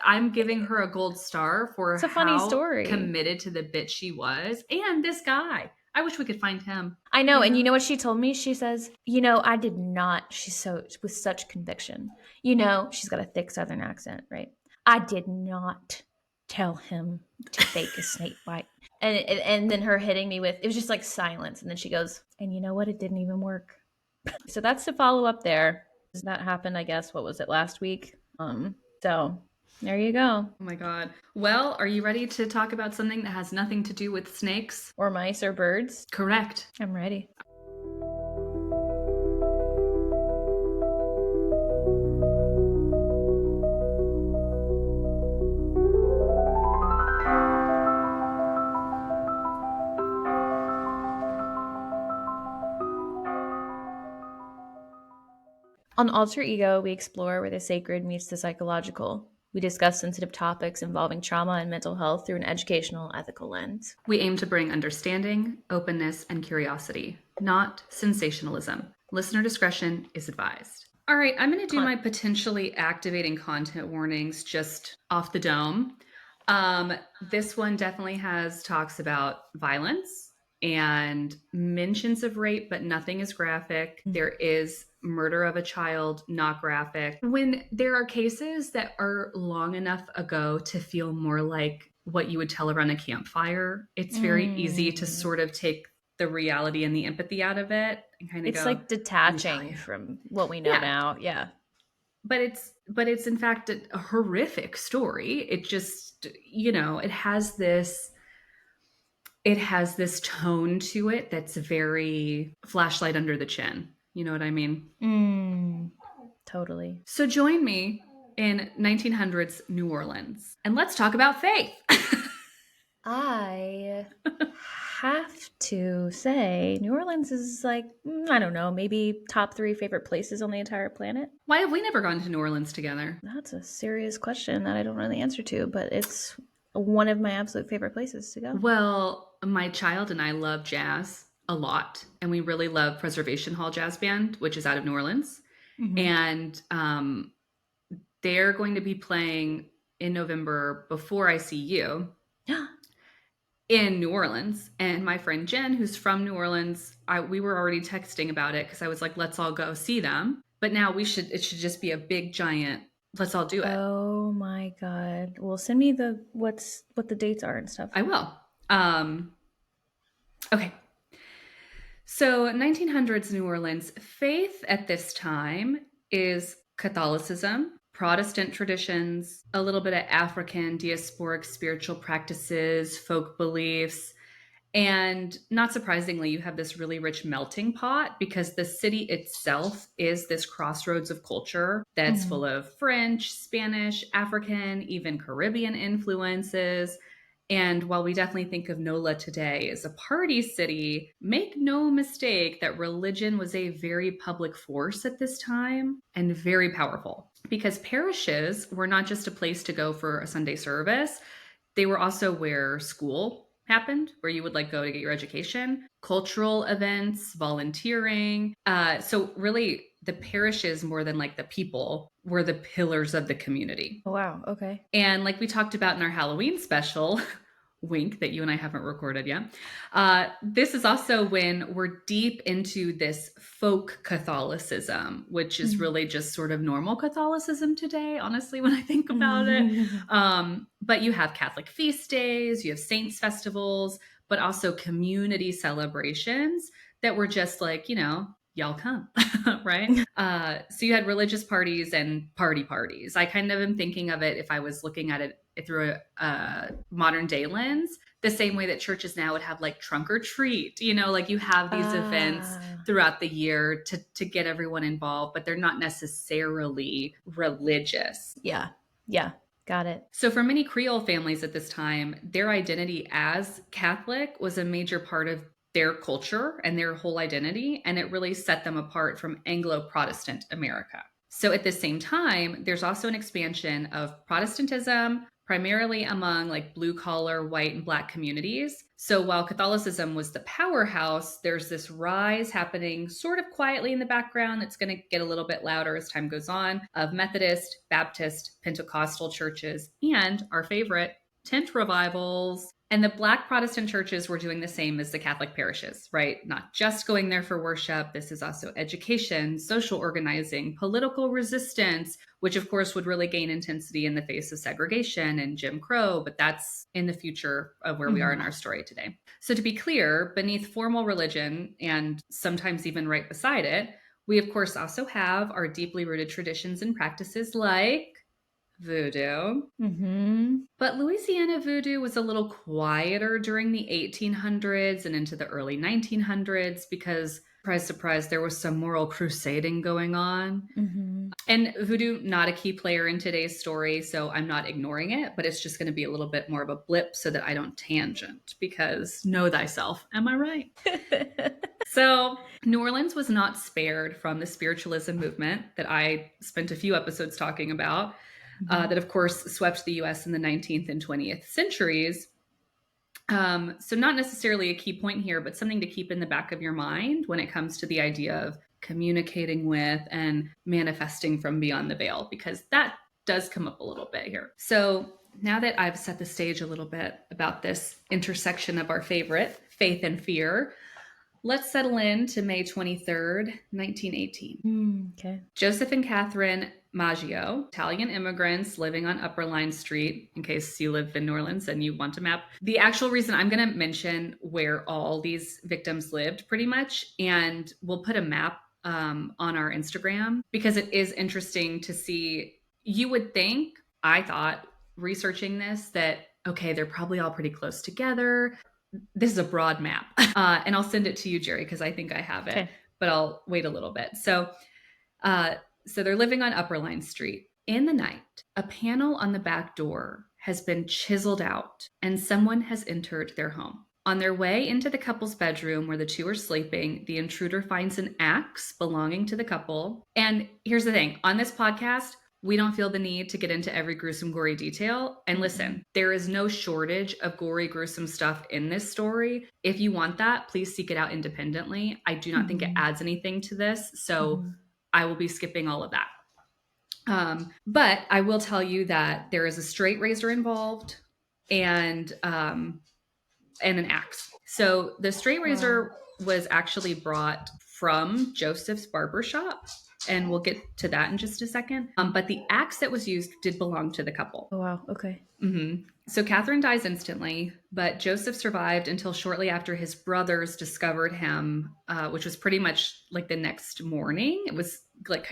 I'm giving her a gold star for It's a funny how story. committed to the bit she was. And this guy, I wish we could find him. I know. You And you know? know what she told me? She says, I did not, with such conviction. She's got a thick Southern accent, right? I did not tell him to fake a snake bite. And then her hitting me with, it was just like silence. And then she goes, and you know what? It didn't even work. So that's the follow up there. That happened, I guess, what was it, last week? So there you go. Oh my God. Well, are you ready to talk about something that has nothing to do with snakes? Or mice or birds. Correct. I'm ready. On Alter Ego, we explore where the sacred meets the psychological. We discuss sensitive topics involving trauma and mental health through an educational, ethical lens. We aim to bring understanding, openness, and curiosity, not sensationalism. Listener discretion is advised. All right, I'm going to do my potentially activating content warnings just off the dome. This one definitely talks about violence and mentions of rape, but nothing is graphic. There is murder of a child, not graphic. When there are cases that are long enough ago to feel more like what you would tell around a campfire, it's very easy to sort of take the reality and the empathy out of it and kind of It's go, like detaching from what we know yeah. now. Yeah. But it's in fact a horrific story. It just, it has this tone to it that's very flashlight under the chin. You know what I mean? Totally. So join me in 1900s New Orleans and let's talk about faith. I have to say, New Orleans is like, I don't know, maybe top 3 favorite places on the entire planet. Why have we never gone to New Orleans together? That's a serious question that I don't know the answer to, but it's one of my absolute favorite places to go. Well, my child and I love jazz a lot, and we really love Preservation Hall Jazz Band, which is out of New Orleans. And they're going to be playing in November before I see you in New Orleans. And my friend Jen, who's from New Orleans, we were already texting about it because I was like, let's all go see them. But now it should just be a big giant, let's all do it. Oh my God. Well, send me what the dates are and stuff. I will. Okay. So 1900s New Orleans, faith at this time is Catholicism, Protestant traditions, a little bit of African diasporic spiritual practices, folk beliefs. And not surprisingly, you have this really rich melting pot because the city itself is this crossroads of culture that's full of French, Spanish, African, even Caribbean influences. And while we definitely think of NOLA today as a party city, make no mistake that religion was a very public force at this time and very powerful because parishes were not just a place to go for a Sunday service. They were also where school happened, where you would go to get your education, cultural events, volunteering. So really the parishes more than the people were the pillars of the community. Oh, wow. Okay. And like we talked about in our Halloween special, wink that you and I haven't recorded yet. This is also when we're deep into this folk Catholicism, which is really just sort of normal Catholicism today, honestly, when I think about it. But you have Catholic feast days, you have saints festivals, but also community celebrations that were just y'all come, right? So you had religious parties and parties. I kind of am thinking of it, if I was looking at it through a modern day lens, the same way that churches now would have trunk or treat, you have these events throughout the year to get everyone involved, but they're not necessarily religious. Yeah. Got it. So for many Creole families at this time, their identity as Catholic was a major part of their culture and their whole identity, and it really set them apart from Anglo-Protestant America. So at the same time, there's also an expansion of Protestantism, primarily among blue collar, white and black communities. So while Catholicism was the powerhouse, there's this rise happening sort of quietly in the background that's going to get a little bit louder as time goes on of Methodist, Baptist, Pentecostal churches, and our favorite, tent revivals. And the Black Protestant churches were doing the same as the Catholic parishes, right? Not just going there for worship. This is also education, social organizing, political resistance, which of course would really gain intensity in the face of segregation and Jim Crow, but that's in the future of where we are in our story today. So to be clear, beneath formal religion, and sometimes even right beside it, we of course also have our deeply rooted traditions and practices like voodoo. But Louisiana voodoo was a little quieter during the 1800s and into the early 1900s because, surprise, surprise, there was some moral crusading going on. And voodoo, not a key player in today's story, so I'm not ignoring it, but it's just going to be a little bit more of a blip so that I don't tangent, because know thyself, am I right? So New Orleans was not spared from the spiritualism movement that I spent a few episodes talking about, that of course swept the US in the 19th and 20th centuries. So not necessarily a key point here, but something to keep in the back of your mind when it comes to the idea of communicating with and manifesting from beyond the veil, because that does come up a little bit here. So now that I've set the stage a little bit about this intersection of our favorite, faith and fear, let's settle in to May 23rd, 1918. Okay. Joseph and Catherine Maggio, Italian immigrants living on Upper Line Street, in case you live in New Orleans and you want a map. The actual reason I'm going to mention where all these victims lived pretty much, and we'll put a map on our Instagram, because it is interesting to see. You would think, I thought, researching this, that, okay, they're probably all pretty close together. This is a broad map. And I'll send it to you, Jerry, because I think I have it, okay, but I'll wait a little bit. So they're living on Upper Line Street. In the night, a panel on the back door has been chiseled out and someone has entered their home. On their way into the couple's bedroom where the two are sleeping, the intruder finds an axe belonging to the couple. And here's the thing, on this podcast, we don't feel the need to get into every gruesome, gory detail. And listen, there is no shortage of gory, gruesome stuff in this story. If you want that, please seek it out independently. I do not think it adds anything to this, so I will be skipping all of that. But I will tell you that there is a straight razor involved and an axe. So the straight razor was actually brought from Joseph's barber shop, and we'll get to that in just a second. But the axe that was used did belong to the couple. Oh, wow. Okay. So Catherine dies instantly, but Joseph survived until shortly after his brothers discovered him, which was pretty much like the next morning. It was like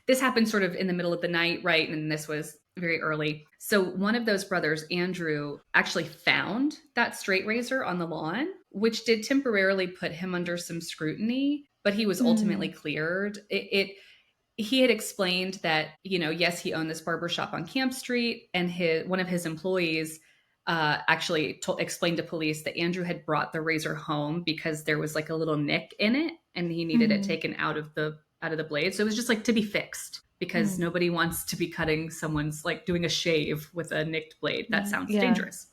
this happened sort of in the middle of the night, right? And this was very early. So one of those brothers, Andrew, actually found that straight razor on the lawn, which did temporarily put him under some scrutiny, but he was ultimately cleared. He had explained that, yes, he owned this barbershop on Camp Street, and one of his employees actually explained to police that Andrew had brought the razor home because there was like a little nick in it and he needed it taken out of the blade. So it was just like to be fixed, because nobody wants to be cutting someone's, like doing a shave with a nicked blade. That sounds dangerous.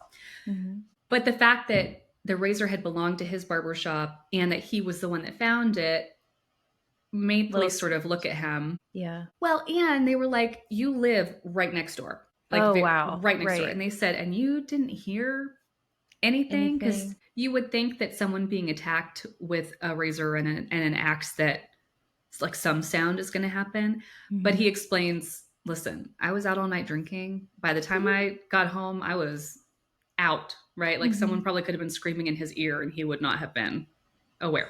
But the fact that the razor had belonged to his barbershop and that he was the one that found it made police sort of look at him. Yeah. Well, and they were like, you live right next door. Like, right next door. And they said, and you didn't hear anything? Because you would think that someone being attacked with a razor and an axe, that like some sound is going to happen. But he explains, listen, I was out all night drinking. By the time I got home, I was out, right? Like someone probably could have been screaming in his ear and he would not have been aware.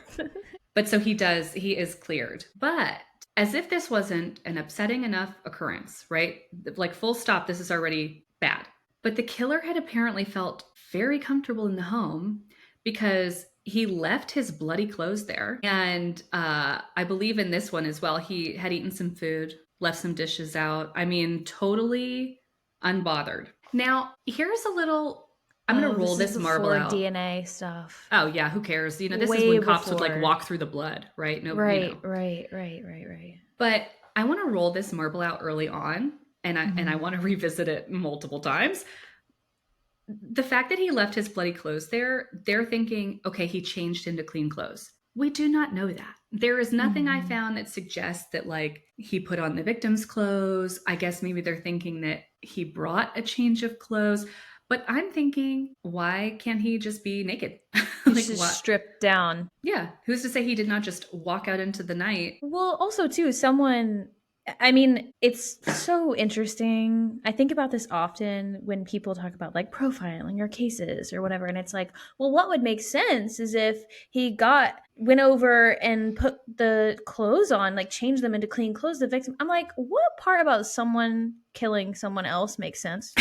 But so he is cleared. But as if this wasn't an upsetting enough occurrence, right? Like full stop, this is already bad. But the killer had apparently felt very comfortable in the home because he left his bloody clothes there. And I believe in this one as well, he had eaten some food, left some dishes out. I mean, totally unbothered. Now, here's a little... I'm going to roll this marble out. DNA stuff. Oh, yeah. Who cares? This is when cops would like walk through the blood, right? No, right. But I want to roll this marble out early on, and I want to revisit it multiple times. the fact that he left his bloody clothes there, they're thinking, okay, he changed into clean clothes. We do not know that. There is nothing I Mhm. found that suggests that, like, he put on the victim's clothes. I guess maybe they're thinking that he brought a change of clothes. But I'm thinking, why can't he just be naked? It's Like, just what? stripped down. Yeah. Who's to say he did not just walk out into the night? Well, also too, someone I mean, it's so interesting. I think about this often when people talk about like profiling or cases or whatever, and it's like, well, what would make sense is if he went over and put the clothes on, like changed them into clean clothes, the victim. I'm like, what part about someone killing someone else makes sense?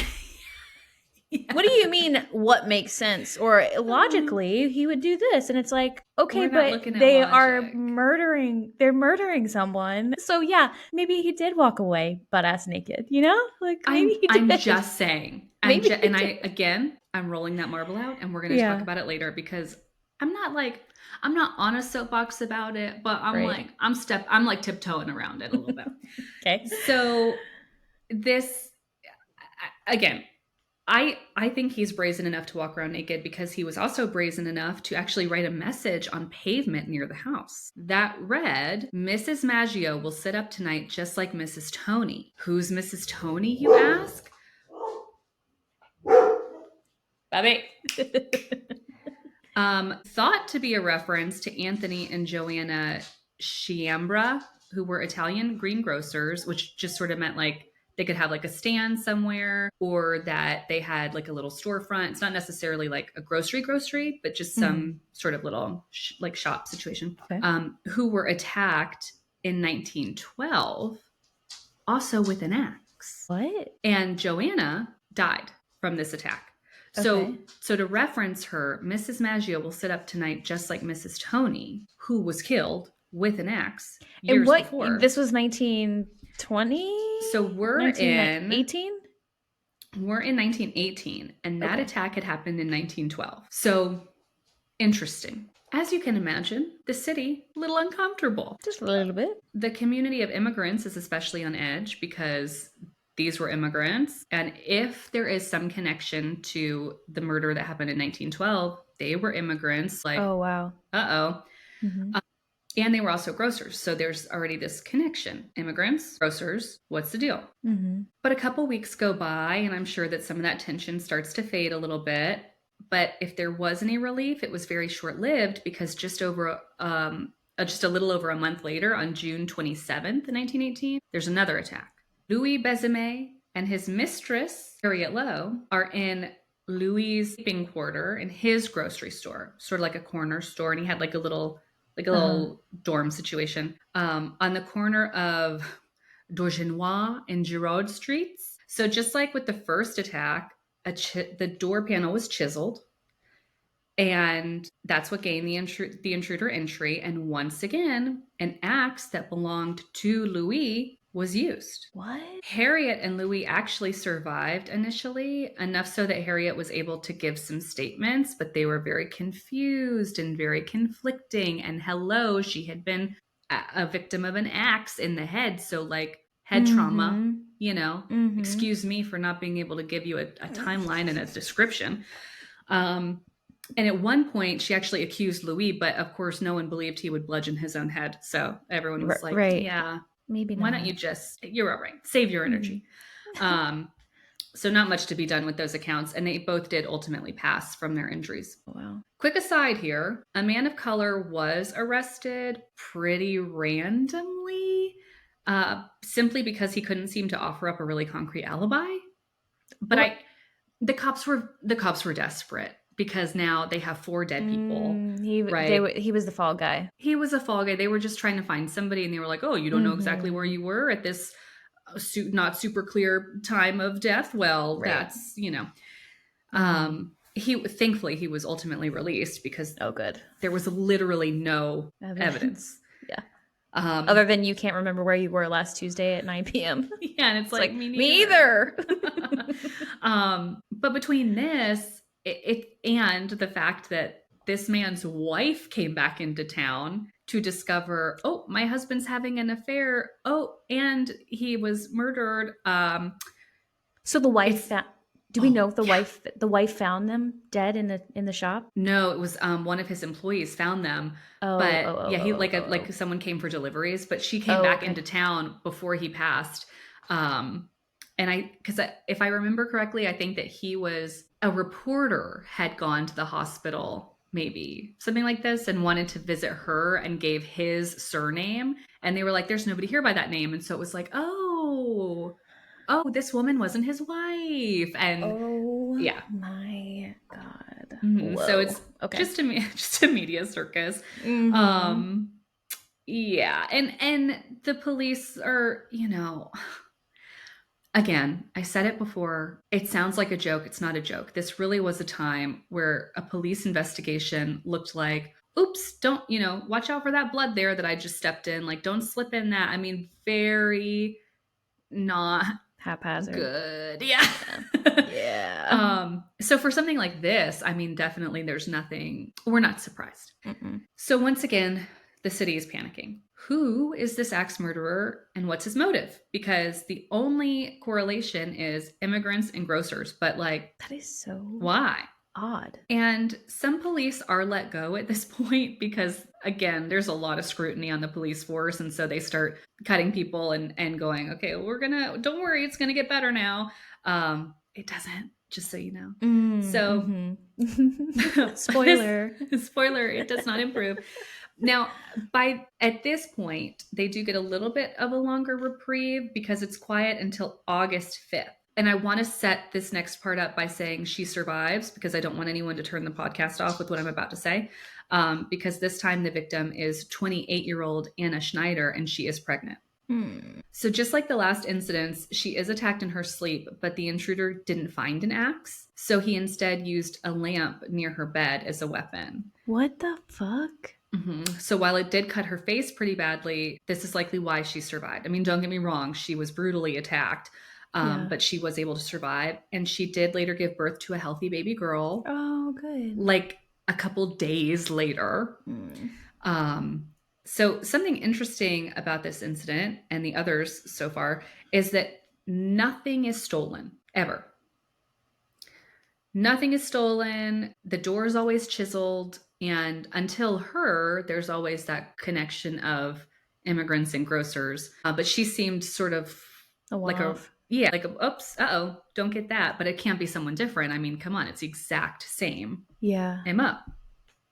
What do Yeah. you mean what makes sense? Or logically, he would do this. And it's like, okay, We're not but looking at they're logic. murdering someone. So yeah, maybe he did walk away butt ass naked, you know? Like maybe he I'm did. just saying. Maybe he And did. I again, I'm rolling that marble out, and we're going to talk Yeah, about it later because I'm not like I'm not on a soapbox about it, but right. I'm like tiptoeing around it a little bit. Okay. So this again, I think he's brazen enough to walk around naked because he was also brazen enough to actually write a message on pavement near the house that read, "Mrs. Maggio will sit up tonight just like Mrs. Tony." Who's Mrs. Tony, you ask? Bobby. Thought to be a reference to Anthony and Joanna Sciambra, who were Italian greengrocers, which just sort of meant like they could have like a stand somewhere or that they had like a little storefront. It's not necessarily like a grocery, but just Mhm. some sort of little like shop situation, Okay. who were attacked in 1912, also with an axe. What? And Joanna died from this attack. Okay. So to reference her, Mrs. Maggio will sit up tonight just like Mrs. Tony, who was killed with an axe And years what before. this was 1920? So 1918? we're in 1918, and that Okay. attack had happened in 1912. So interesting. As you can imagine, the city a little uncomfortable. Just a little bit. The community of immigrants is especially on edge because these were immigrants. And if there is some connection to the murder that happened in 1912, they were immigrants. Like, Oh, wow. uh Mhm. oh. And they were also grocers. So there's already this connection. Immigrants, grocers, what's the deal? Mhm. But a couple weeks go by, and I'm sure that some of that tension starts to fade a little bit. But if there was any relief, it was very short lived because just a little over a month later, on June 27th, 1918, there's another attack. Louis Bezemet and his mistress, Harriet Lowe, are in Louis's sleeping quarter in his grocery store, sort of like a corner store, and he had like a Uh-huh. little dorm situation on the corner of Dorgenois and Giraud streets. So just like with the first attack, the door panel was chiseled, and that's what gained the intruder entry. And once again, an axe that belonged to Louis was used. What? Harriet and Louis actually survived initially, enough so that Harriet was able to give some statements, but they were very confused and very conflicting. And hello, she had been a victim of an axe in the head. So, like, head trauma, Mhm. you know, Mhm. excuse me for not being able to give you a timeline and a description. Um, and at one point, she actually accused Louis, but of course, no one believed he would bludgeon his own head. So everyone was like, Right. yeah, Maybe why don't you not. just, you're all right, save your Mhm. energy. Um, so not much to be done with those accounts, and they both did ultimately pass from their injuries. Wow. Quick aside here, a man of color was arrested pretty randomly, simply because he couldn't seem to offer up a really concrete alibi. But What? the cops were desperate because now they have four dead people, right? He was the fall guy. He was a fall guy. They were just trying to find somebody, and they were like, "Oh, you don't know exactly where Mhm. you were at this not super clear time of death." Well, Right. that's Mhm. he thankfully he was ultimately released because Oh, good. there was literally no Evidence. evidence. Yeah. Um, Other than you can't remember where you were last Tuesday at 9 p.m. yeah, and it's It's like like me me neither. either. But between this and the fact that this man's wife came back into town to discover, oh, my husband's having an affair. Oh, and he was murdered. So the wife It's found. Do we Oh, know if the wife found them dead in the shop? no, it was one of his employees found them, Oh, but oh, oh, yeah, he oh, like oh, oh. someone came for deliveries, but she came Oh, back okay. into town before he passed. Um, and if I remember correctly, I think that he was a reporter had gone to the hospital, maybe something like this, and wanted to visit her and gave his surname, and they were like, "There's nobody here by that name," and so it was like, oh, this woman wasn't his wife, and Oh yeah. my god. So Whoa. it's Okay. just a just a media circus. Mm-hmm. Um, yeah, and the police are, again, I said it before. It sounds like a joke. It's not a joke. This really was a time where a police investigation looked like, oops, don't, watch out for that blood there that I just stepped in. Like, don't slip in that. I mean, very not Haphazard. good. Yeah. Yeah. Yeah. So for something like this, I mean, definitely there's nothing, we're not surprised. Mm-mm. So once again, the city is panicking. Who is this axe murderer and what's his motive? Because the only correlation is immigrants and grocers, but like, That is so why? odd. And some police are let go at this point because, again, there's a lot of scrutiny on the police force. And so they start cutting people and going, okay, don't worry, it's going to get better now. It doesn't, just so you know. So, Spoiler. spoiler, it does not improve. Now, at this point, they do get a little bit of a longer reprieve because it's quiet until August 5th. And I want to set this next part up by saying she survives because I don't want anyone to turn the podcast off with what I'm about to say. Because this time the victim is 28-year-old Anna Schneider and she is pregnant. So just like the last incidents, she is attacked in her sleep, but the intruder didn't find an axe. So he instead used a lamp near her bed as a weapon. What the fuck? So while it did cut her face pretty badly, this is likely why she survived. I mean, don't get me wrong, she was brutally attacked, Yeah. but she was able to survive. And she did later give birth to a healthy baby girl, Oh, good. like a couple days later. So something interesting about this incident and the others so far is that nothing is stolen, ever. Nothing is stolen. The door is always chiseled. And until her, there's always that connection of immigrants and grocers. But she seemed sort of A like one-off. oops, uh-oh, don't get that. But it can't be someone different. I mean, come on, it's the exact same Yeah. MO.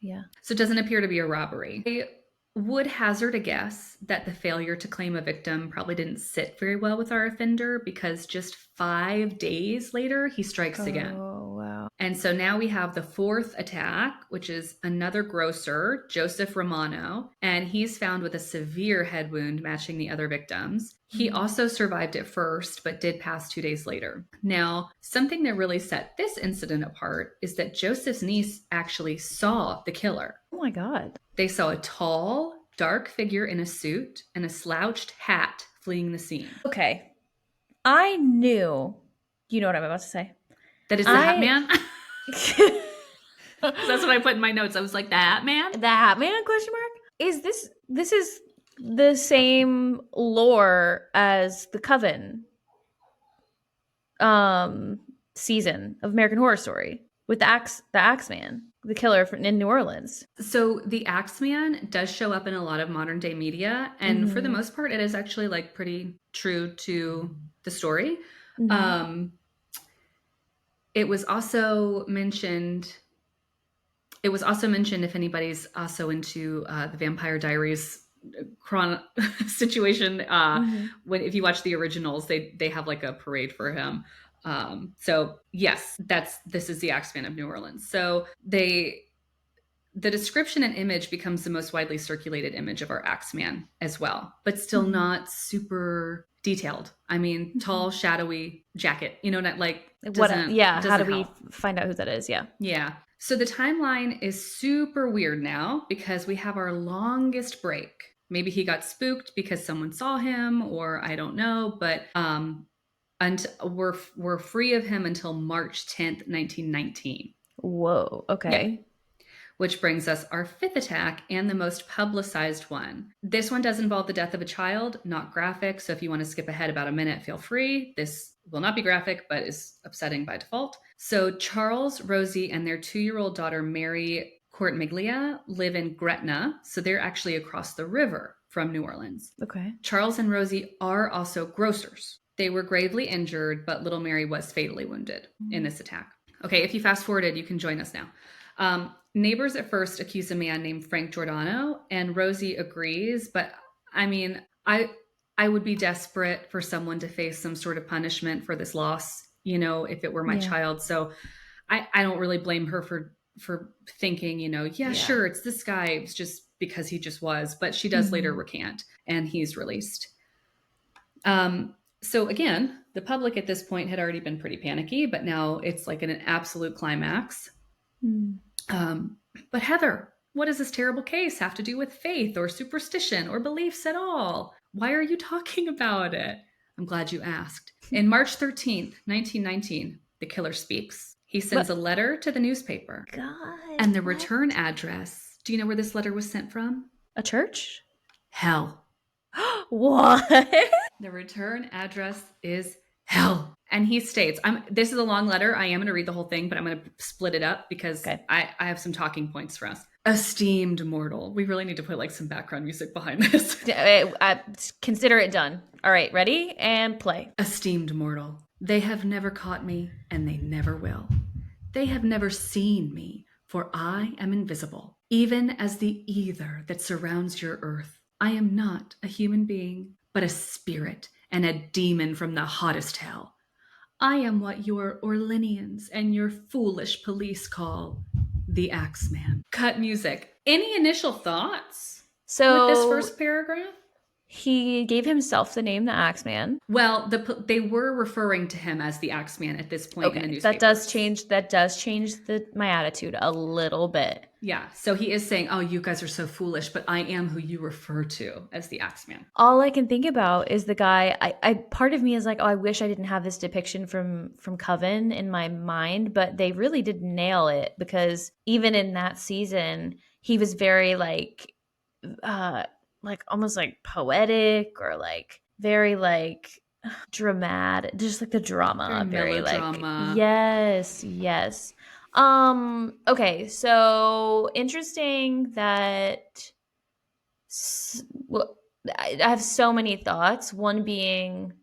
Yeah. So it doesn't appear to be a robbery. I would hazard a guess that the failure to claim a victim probably didn't sit very well with our offender because just 5 days later, he strikes again. Oh, wow. And so now we have the fourth attack, which is another grocer, Joseph Romano, and he's found with a severe head wound matching the other victims. He also survived at first, but did pass 2 days later. Now, something that really set this incident apart is that Joseph's niece actually saw the killer. Oh my God. They saw a tall, dark figure in a suit and a slouched hat fleeing the scene. Okay. I knew. You know what I'm about to say. That is the Hat Man? That's what I put in my notes. I was like, the Hat Man? The Hat Man? Question mark. Is this is the same lore as the Coven season of American Horror Story with the Axeman, the killer in New Orleans. So the Axeman does show up in a lot of modern day media, and for the most part, it is actually like pretty true to the story. It was also mentioned. It was also mentioned if anybody's also into the Vampire Diaries situation. When if you watch the originals, they have like a parade for him. So yes, this is the Axeman of New Orleans. So the description and image becomes the most widely circulated image of our Axeman as well, but still not super detailed. I mean, tall, shadowy jacket, not like How do we help. find out who that is? Yeah. So the timeline is super weird now because we have our longest break. Maybe he got spooked because someone saw him, or I don't know, but and we're free of him until March 10th, 1919. Whoa. Okay. Yeah. Which brings us our fifth attack and the most publicized one. This one does involve the death of a child, not graphic. So if you want to skip ahead about a minute, feel free. This will not be graphic, but is upsetting by default. So Charles, Rosie, and their 2-year-old daughter, Mary Courtmiglia, live in Gretna. So they're actually across the river from New Orleans. Okay. Charles and Rosie are also grocers. They were gravely injured, but little Mary was fatally wounded in this attack. Okay, if you fast forwarded, you can join us now. Neighbors at first accuse a man named Frank Giordano, and Rosie agrees. But I mean, I would be desperate for someone to face some sort of punishment for this loss, if it were my child. So I don't really blame her for thinking, sure, it's this guy. It's just because he just was. But she does later recant, and he's released. So again, the public at this point had already been pretty panicky, but now it's like an absolute climax. But Heather, what does this terrible case have to do with faith or superstition or beliefs at all? Why are you talking about it? I'm glad you asked. In March 13th, 1919, the killer speaks. He sends a letter to the newspaper. God. And the return address, do you know where this letter was sent from? A church? Hell. What? The return address is hell. And he states, this is a long letter. I am going to read the whole thing, but I'm going to split it up because I have some talking points for us. Esteemed mortal. We really need to put like some background music behind this. I consider it done. All right, ready and play. Esteemed mortal. They have never caught me, and they never will. They have never seen me, for I am invisible, even as the ether that surrounds your earth. I am not a human being, but a spirit and a demon from the hottest hell. I am what your Orleanians and your foolish police call the Axeman. Cut music. Any initial thoughts with this first paragraph? He gave himself the name the Axeman. Well, they were referring to him as the Axeman at this point in the newspaper. That does change my attitude a little bit. Yeah. So he is saying, oh, you guys are so foolish, but I am who you refer to as the Axeman. All I can think about is the guy. I part of me is like, oh, I wish I didn't have this depiction from Coven in my mind, but they really did nail it, because even in that season, he was very like almost like poetic, or like very like dramatic, just like the drama, very melodrama. Like yes. Okay, so interesting that I have so many thoughts. One being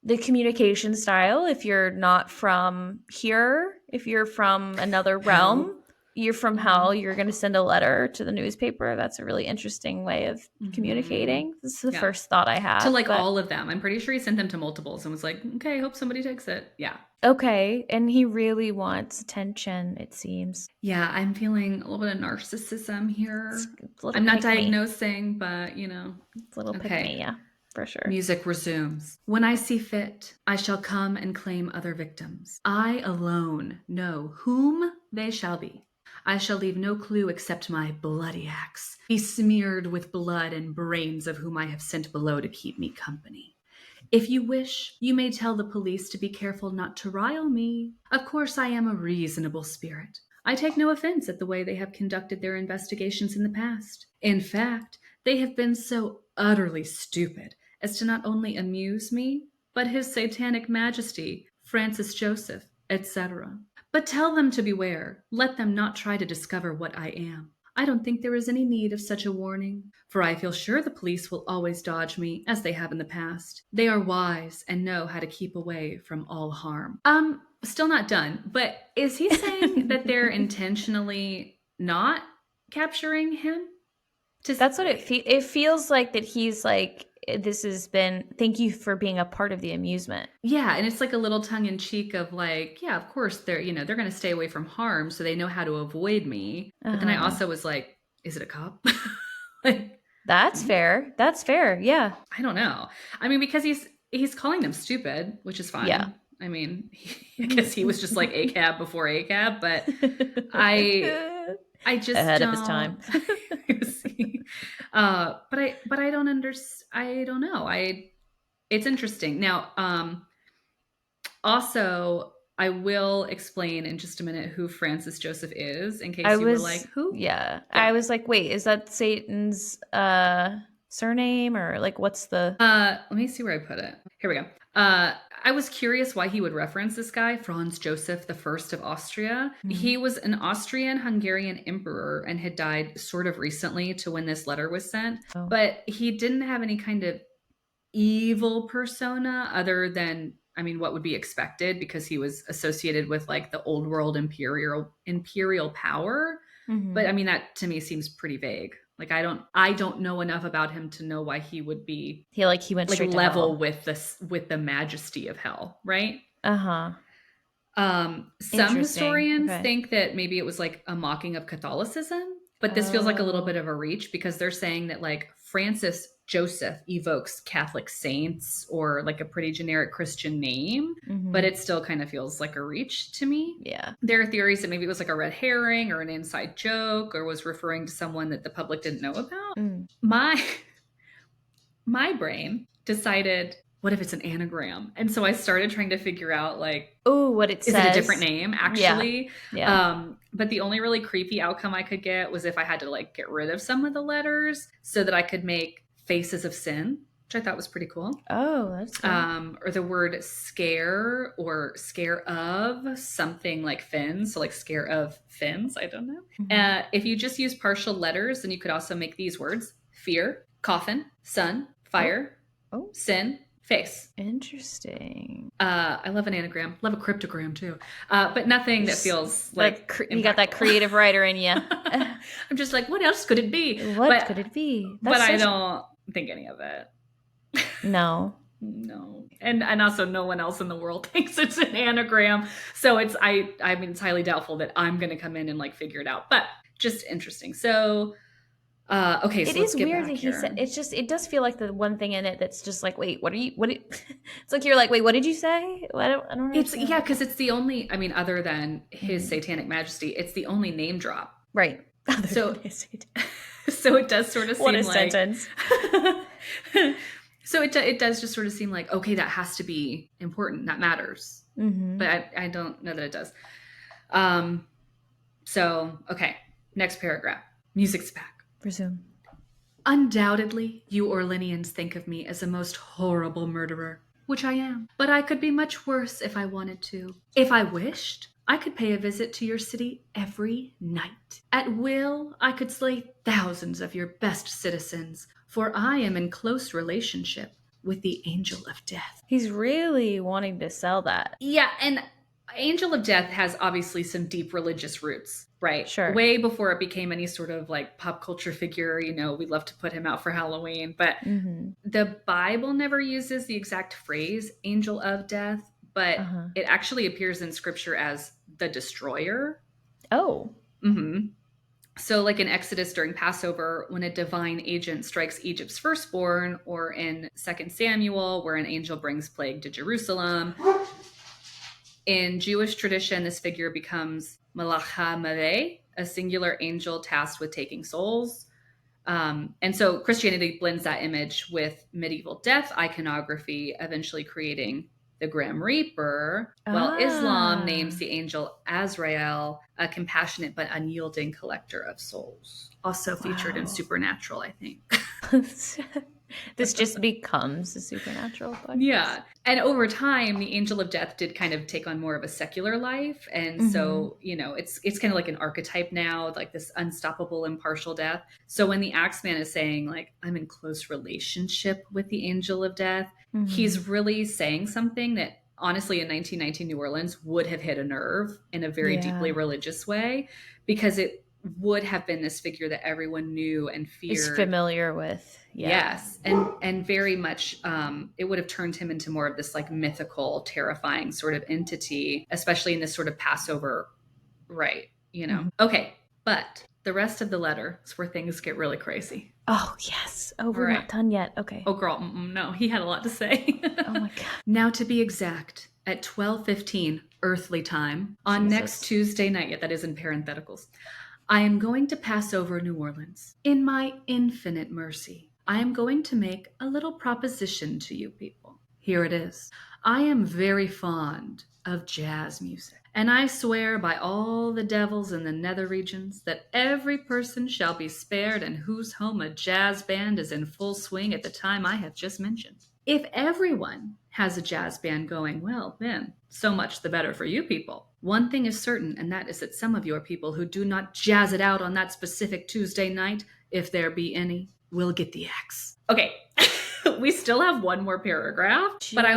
the communication style. If you're not from here, if you're from another realm, you're from hell, you're going to send a letter to the newspaper. That's a really interesting way of communicating. This is the first thought I have. To all of them. I'm pretty sure he sent them to multiples and was like, okay, I hope somebody takes it. Yeah. Okay. And he really wants attention, it seems. Yeah, I'm feeling a little bit of narcissism here. I'm not diagnosing, but It's a little pick me, yeah. For sure. Music resumes. When I see fit, I shall come and claim other victims. I alone know whom they shall be. I shall leave no clue except my bloody axe, besmeared with blood and brains of whom I have sent below to keep me company. If you wish, you may tell the police to be careful not to rile me. Of course, I am a reasonable spirit. I take no offense at the way they have conducted their investigations in the past. In fact, they have been so utterly stupid as to not only amuse me, but His Satanic Majesty, Francis Joseph, etc. But tell them to beware. Let them not try to discover what I am. I don't think there is any need of such a warning, for I feel sure the police will always dodge me, as they have in the past. They are wise and know how to keep away from all harm. Still not done, but is he saying that they're intentionally not capturing him? That's what it feels like, that he's like, this has been, thank you for being a part of the amusement. Yeah, and it's like a little tongue-in-cheek of like, yeah, of course they're going to stay away from harm, so they know how to avoid me. But then I also was like, is it a cop? That's fair. That's fair. Yeah. I don't know. I mean, because he's calling them stupid, which is fine. Yeah. I mean, I guess he was just like ACAB before ACAB, but I just ahead of his time. But I don't understand. I don't know. It's interesting. Now, also, I will explain in just a minute who Francis Joseph is, in I case you were was like, who? yeah. Yeah. I was like, wait, is that Satan's surname or like what's the Let me see where I put it. Here we go. I was curious why he would reference this guy, Franz Joseph the First of Austria. Mhm. He was an Austrian-Hungarian emperor and had died sort of recently to when this letter was sent, Oh. but he didn't have any kind of evil persona other than, I mean, what would be expected because he was associated with like the old world imperial power. But I Mhm. mean, that to me seems pretty vague. Like I don't know enough about him to know why he would be He went like straight to level hell. with this with the majesty of hell, right? Uh-huh. Some Interesting. historians Okay. think that maybe it was like a mocking of Catholicism, but this feels like a little bit Oh. of a reach because they're saying that like Francis Joseph evokes Catholic saints or like a pretty generic Christian name, but Mhm. it still kind of feels like a reach to me. Yeah. There are theories that maybe it was like a red herring or an inside joke or was referring to someone that the public didn't know about. Mm. My brain decided, what if it's an anagram? And so I started trying to figure out like, Oh, what it is it a different says. name Yeah. actually? Yeah. But the only really creepy outcome I could get was if I had to like get rid of some of the letters so that I could make faces of sin, which I thought was pretty cool. Oh, that's good. Or the word scare or scare of something like fins. So like scare of fins. I don't know. Mhm. If you just use partial letters, then you could also make these words: fear, coffin, sun, Oh. fire, Oh, sin, face. interesting. I love an anagram, love a cryptogram too, but nothing that Just feels like you got that impactful. creative writer in you. I'm just like, what else could it be? What But could it be? but That's I such don't think any of it. no. No, and also no one else in the world thinks it's an anagram. So I mean it's highly doubtful that I'm going to come in and like figure it out. But just interesting. So okay, It so let's is get weird that back he said here. it's just it does feel like the one thing in it that's just like, wait, it's like you're like, wait, what did you say? I don't It's understand. yeah, because it's the only. I mean, other than His Mhm. Satanic Majesty, it's the only name drop. Right. Other than So his so it does sort of what a seem like sentence. so it does just sort of seem like okay, that has to be important, that matters, but Mhm. I don't know that it does. um so okay, next paragraph. Music's back. Resume. Undoubtedly you Orleanians think of me as a most horrible murderer, which I am, but I could be much worse if I wanted to. If I wished, I could pay a visit to your city every night. At will, I could slay thousands of your best citizens, for I am in close relationship with the Angel of Death. He's really wanting to sell that. Yeah, and Angel of Death has obviously some deep religious roots, right? Sure. Way before it became any sort of like pop culture figure, we love to put him out for Halloween, but Mhm. the Bible never uses the exact phrase angel of death, but Uh-huh. it actually appears in scripture as the destroyer. Oh. hmm So, like in Exodus during Passover, when a divine agent strikes Egypt's firstborn, or in 2 Samuel, where an angel brings plague to Jerusalem. In Jewish tradition, this figure becomes Malach HaMaveh, a singular angel tasked with taking souls. And so Christianity blends that image with medieval death iconography, eventually creating the Grim Reaper, while Islam names Ah. the angel Azrael, a compassionate but unyielding collector of souls. Also featured in Wow. Supernatural, I think. This just becomes a supernatural podcast. Yeah. And over time, the angel of death did kind of take on more of a secular life. And Mhm. so, it's kind of like an archetype now, like this unstoppable, impartial death. So when the Axeman is saying, like, I'm in close relationship with the angel of death, Mhm. he's really saying something that honestly in 1919 New Orleans would have hit a nerve in a very deeply Yeah. religious way, because it would have been this figure that everyone knew and Is feared. familiar with. Yeah. Yes, and very much, it would have turned him into more of this like mythical, terrifying sort of entity, especially in this sort of Passover, right? Mhm. Okay, but the rest of the letter is where things get really crazy. Oh, yes. Oh, All we're right. not done yet. Okay. Oh, girl, no, he had a lot to say. Oh my god. Now, to be exact, at 12:15 earthly time on next Jesus. Tuesday night, yeah, that is in parentheticals, I am going to pass over New Orleans. In my infinite mercy, I am going to make a little proposition to you people. Here it is. I am very fond of jazz music. And I swear by all the devils in the nether regions that every person shall be spared in whose home a jazz band is in full swing at the time I have just mentioned. If everyone has a jazz band going, well, then so much the better for you people. One thing is certain, and that is that some of your people who do not jazz it out on that specific Tuesday night, if there be any, will get the axe. Okay, we still have one more paragraph, but I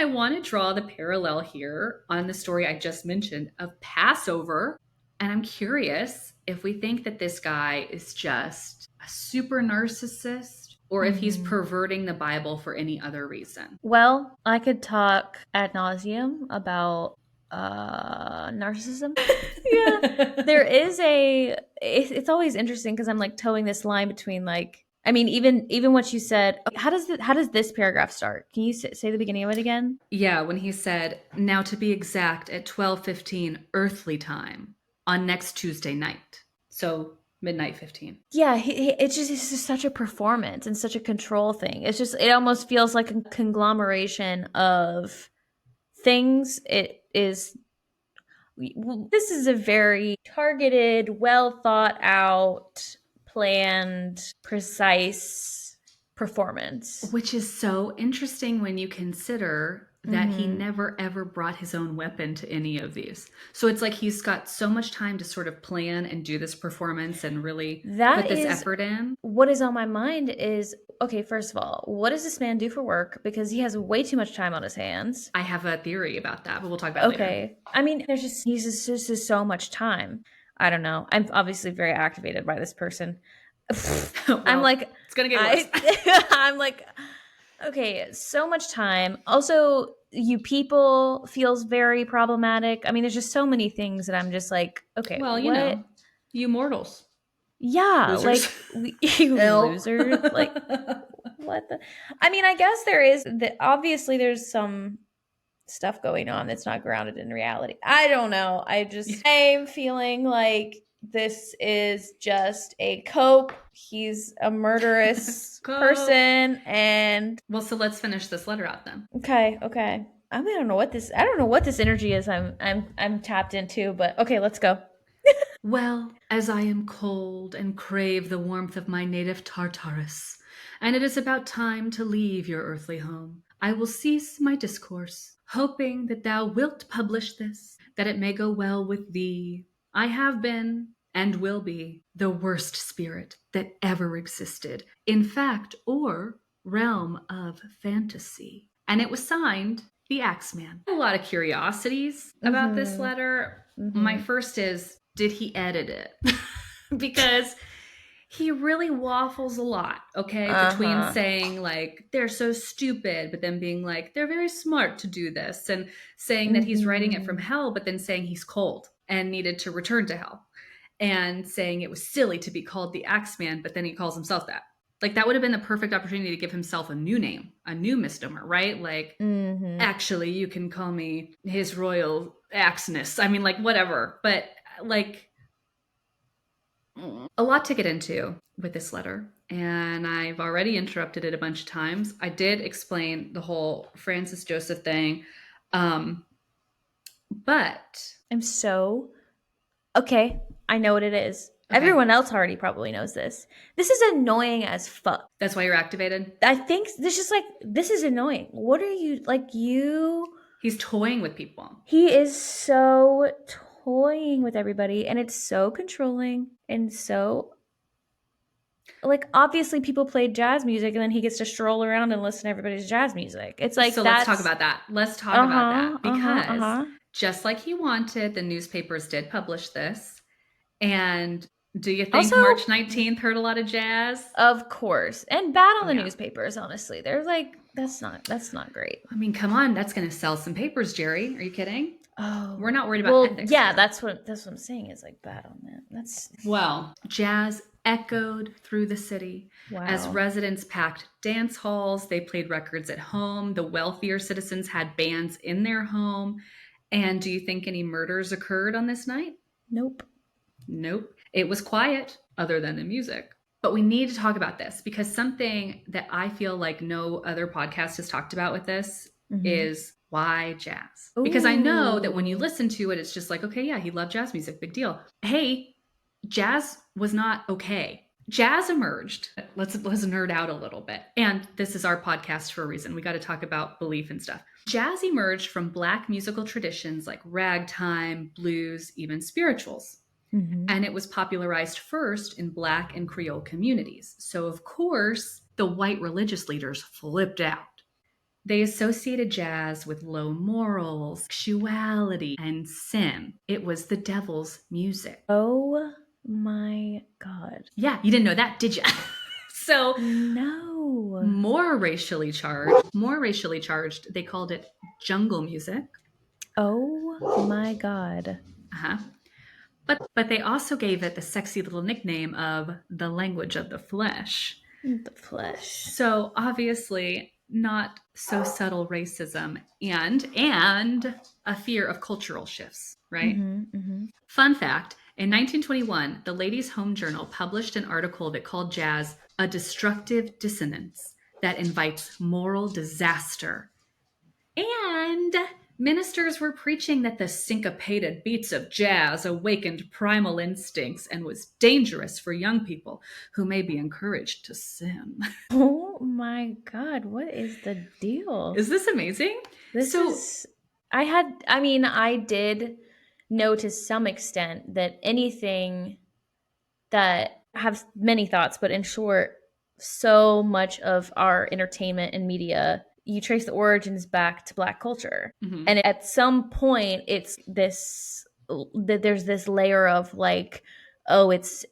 want to draw the parallel here on the story I just mentioned of Passover. And I'm curious if we think that this guy is just a super narcissist or if he's perverting the Bible for any other reason. Well, I could talk ad nauseum about narcissism. Yeah, there is it's always interesting because I'm like towing this line between like, I mean, even what you said. How does this paragraph start? Can you say the beginning of it again? Yeah, when he said, now to be exact, at 12:15 earthly time on next Tuesday night. So midnight 15. Yeah, it's just such a performance and such a control thing. It almost feels like a conglomeration of things. This is a very targeted, well thought out, planned, precise performance. Which is so interesting when you consider that he never ever brought his own weapon to any of these. So it's like he's got so much time to sort of plan and do this performance and really put this effort in. What is on my mind is, okay, first of all, what does this man do for work? Because he has way too much time on his hands. I have a theory about that, but we'll talk about it later. I mean, he's just so much time. I don't know. I'm obviously very activated by this person. Well, I'm like, it's gonna get worse. I'm like, okay, so much time. Also, you people feels very problematic. I mean, there's just so many things that I'm just like, okay, well, you know, you mortals. Yeah, losers. like you losers. Like, what the? I mean, I guess there is obviously there's some stuff going on that's not grounded in reality. I don't know. I'm feeling like this is just a cope. He's a murderous person, and well, so let's finish this letter out then. Okay. I don't know what this energy is I'm tapped into, but okay, let's go. Well, as I am cold and crave the warmth of my native Tartarus, and it is about time to leave your earthly home, I will cease my discourse, hoping that thou wilt publish this, that it may go well with thee. I have been, and will be, the worst spirit that ever existed, in fact, or realm of fantasy. And it was signed the Axeman. A lot of curiosities about this letter. My first is, did he edit it? Because he really waffles a lot, okay? Between saying, like, they're so stupid, but then being like, they're very smart to do this, and saying that he's writing it from hell, but then saying he's cold and needed to return to hell, and saying it was silly to be called the Axeman, but then he calls himself that. Like, that would have been the perfect opportunity to give himself a new name, a new misnomer, right? Like, actually, you can call me His Royal Axeness. I mean, like, whatever. But, like, a lot to get into with this letter. And I've already interrupted it a bunch of times. I did explain the whole Francis Joseph thing. But I'm so... Okay, I know what it is. Okay. Everyone else already probably knows this. This is annoying as fuck. That's why you're activated? I think this is annoying. What are you, like, you... He's toying with people. He is so toying with everybody, and it's so controlling and so... Like, obviously people play jazz music, and then he gets to stroll around and listen to everybody's jazz music. It's like, so let's talk about that. Let's talk about that. Because just like he wanted, the newspapers did publish this. And do you think also, March 19th heard a lot of jazz? Of course. And bad on the newspapers, honestly. They're like, that's not great. I mean, come on, that's going to sell some papers, Jerry. Are you kidding? Oh. We're not worried about ethics. Yeah, that's what I'm saying is like bad on that. Well, jazz echoed through the city as residents packed dance halls. They played records at home. The wealthier citizens had bands in their home. And do you think any murders occurred on this night? Nope. It was quiet other than the music. But we need to talk about this because something that I feel like no other podcast has talked about with this is Why jazz? Because I know that when you Ooh. listen to it, it's just like, okay, yeah, he loved jazz music, big deal. Hey, jazz was not okay. Jazz emerged. Let's nerd out a little bit. And this is our podcast for a reason. We got to talk about belief and stuff. Jazz emerged from Black musical traditions like ragtime, blues, even spirituals. Mm-hmm. And it was popularized first in Black and Creole communities. So, of course, the white religious leaders flipped out. They associated jazz with low morals, sexuality, and sin. It was the devil's music. Oh my God. Yeah, you didn't know that, did you? So, No. more racially charged, they called it jungle music. Oh my God. Uh-huh. But they also gave it the sexy little nickname of the language of the flesh. The flesh. So obviously not so subtle racism and a fear of cultural shifts, right? Mm-hmm, mm-hmm. Fun fact, in 1921, the Ladies' Home Journal published an article that called jazz a destructive dissonance that invites moral disaster. And ministers were preaching that the syncopated beats of jazz awakened primal instincts and was dangerous for young people who may be encouraged to sin. Oh my God. What is the deal? Is this amazing? I did know to some extent that anything that have many thoughts, but in short, so much of our entertainment and media, you trace the origins back to Black culture. Mhm. And at some point, it's this that there's this layer of like, oh, it's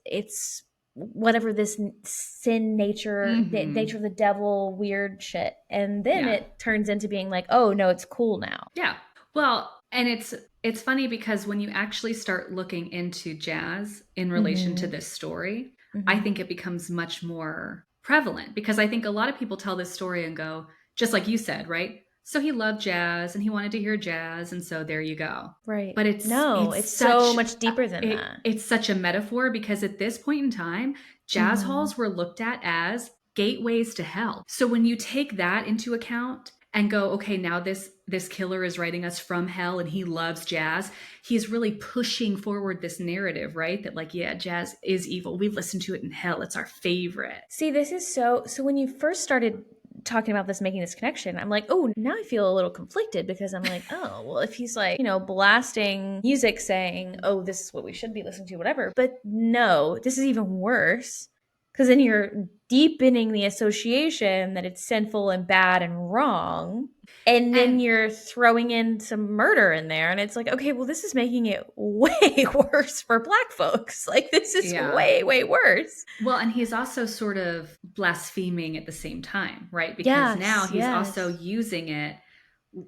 whatever this sin nature, the nature of the devil, weird shit, and then it turns into being like, oh no, it's cool now. Yeah. Well, and it's funny because when you actually start looking into jazz in relation to this story, I think it becomes much more prevalent because I think a lot of people tell this story and go, just like you said, right? So he loved jazz and he wanted to hear jazz, and so there you go. Right. But it's so much deeper than that. It's such a metaphor because at this point in time, jazz halls were looked at as gateways to hell. So when you take that into account and go, okay, now this killer is writing us from hell and he loves jazz, he's really pushing forward this narrative, right? That like, yeah, jazz is evil. We listen to it in hell. It's our favorite. See, this is so when you first started talking about this, making this connection, I'm like, oh, now I feel a little conflicted because I'm like, oh, well, if he's like, blasting music saying, oh, this is what we should be listening to, whatever. But no, this is even worse because then you're deepening the association that it's sinful and bad and wrong. And then you're throwing in some murder in there. And it's like, okay, well, this is making it way worse for Black folks. Like, this is way, way worse. Well, and he's also sort of blaspheming at the same time, right? Because now he's also using it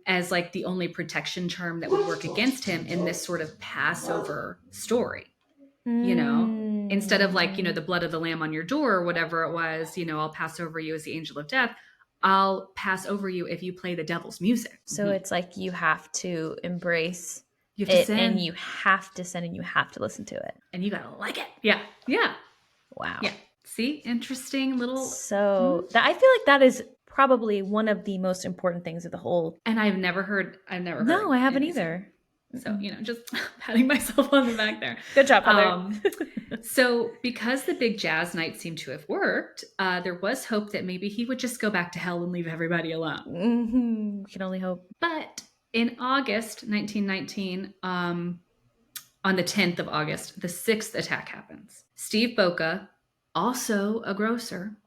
as like the only protection term that would work against him in this sort of Passover story. Instead of like, the blood of the lamb on your door or whatever it was, I'll pass over you as the angel of death. I'll pass over you if you play the devil's music. So it's like you have to embrace it, and you have to sin, and you have to listen to it. And you gotta like it. Yeah. Yeah. Wow. Yeah. See? Interesting little... So I feel like that is probably one of the most important things of the whole... And I've never heard... No, I haven't either. So, just patting myself on the back there. Good job, Heather. So because the big jazz night seemed to have worked, there was hope that maybe he would just go back to hell and leave everybody alone. We can only hope. But in August 1919, on the 10th of August, the 6th attack happens. Steve Boca, also a grocer,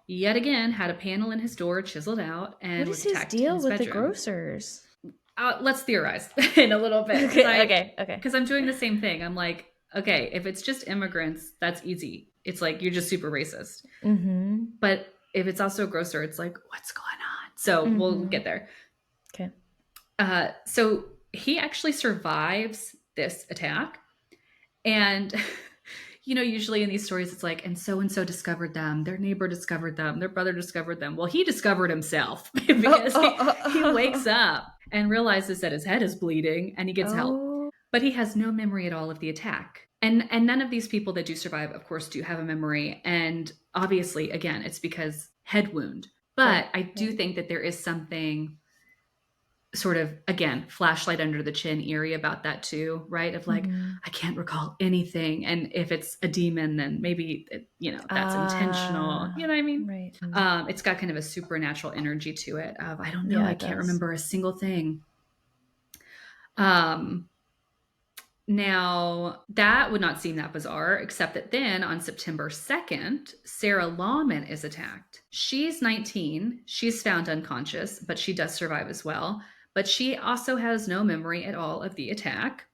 yet again had a panel in his door chiseled out and was attacked in his bedroom. What is his deal with the grocers? Let's theorize in a little bit. Okay. Because I'm doing the same thing. I'm like, okay, if it's just immigrants, that's easy. It's like, you're just super racist. But if it's also a grocer, it's like, what's going on? So we'll get there. Okay. So he actually survives this attack. And, usually in these stories, it's like, and so discovered them. Their neighbor discovered them. Their brother discovered them. Well, he discovered himself because he wakes up and realizes that his head is bleeding and he gets help. But he has no memory at all of the attack. And none of these people that do survive, of course, do have a memory. And obviously, again, it's because head wound. But I do think that there is something sort of, again, flashlight under the chin eerie about that too, right? Of like, Mm-hmm. I can't recall anything. And if it's a demon, then maybe, that's intentional. You know what I mean? Right. It's got kind of a supernatural energy to it of, I don't know, Yeah, I it can't does. remember a single thing. Um, Now, that would not seem that bizarre, except that then on September 2nd, Sarah Lawman is attacked. She's 19. She's found unconscious, but she does survive as well. But she also has no memory at all of the attack.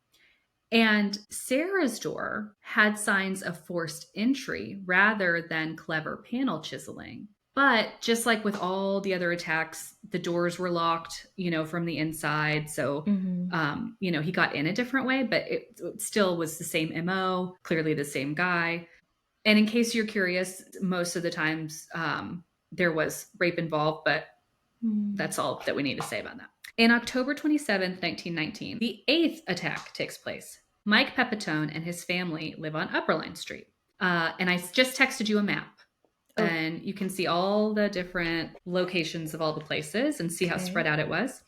And Sarah's door had signs of forced entry rather than clever panel chiseling. But just like with all the other attacks, the doors were locked, from the inside. So, Mm-hmm. he got in a different way, but it still was the same MO, clearly the same guy. And in case you're curious, most of the times there was rape involved, but Mm. that's all that we need to say about that. In October 27th, 1919, the eighth attack takes place. Mike Pepitone and his family live on Upperline Street. And I just texted you a map. Oh, And you can see all the different locations of all the places and see how okay. spread out it was.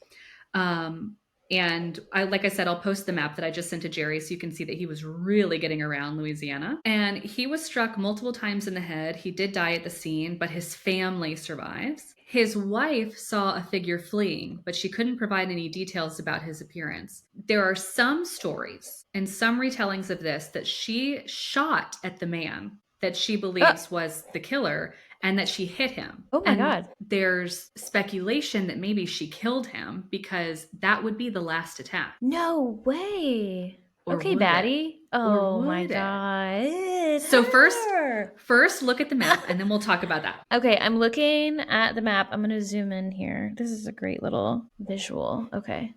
Um, and like I said, I'll post the map that I just sent to Jerry so you can see that he was really getting around Louisiana. And he was struck multiple times in the head. He did die at the scene, but his family survives. His wife saw a figure fleeing, but she couldn't provide any details about his appearance. There are some stories and some retellings of this that she shot at the man that she believes was the killer and that she hit him. Oh my And God. there's speculation that maybe she killed him because that would be the last attack. No way. Or Okay, would it? baddie. Or Oh my would it? God. So Her. first look at the map and then we'll talk about that. Okay, I'm looking at the map. I'm going to zoom in here. This is a great little visual. Okay.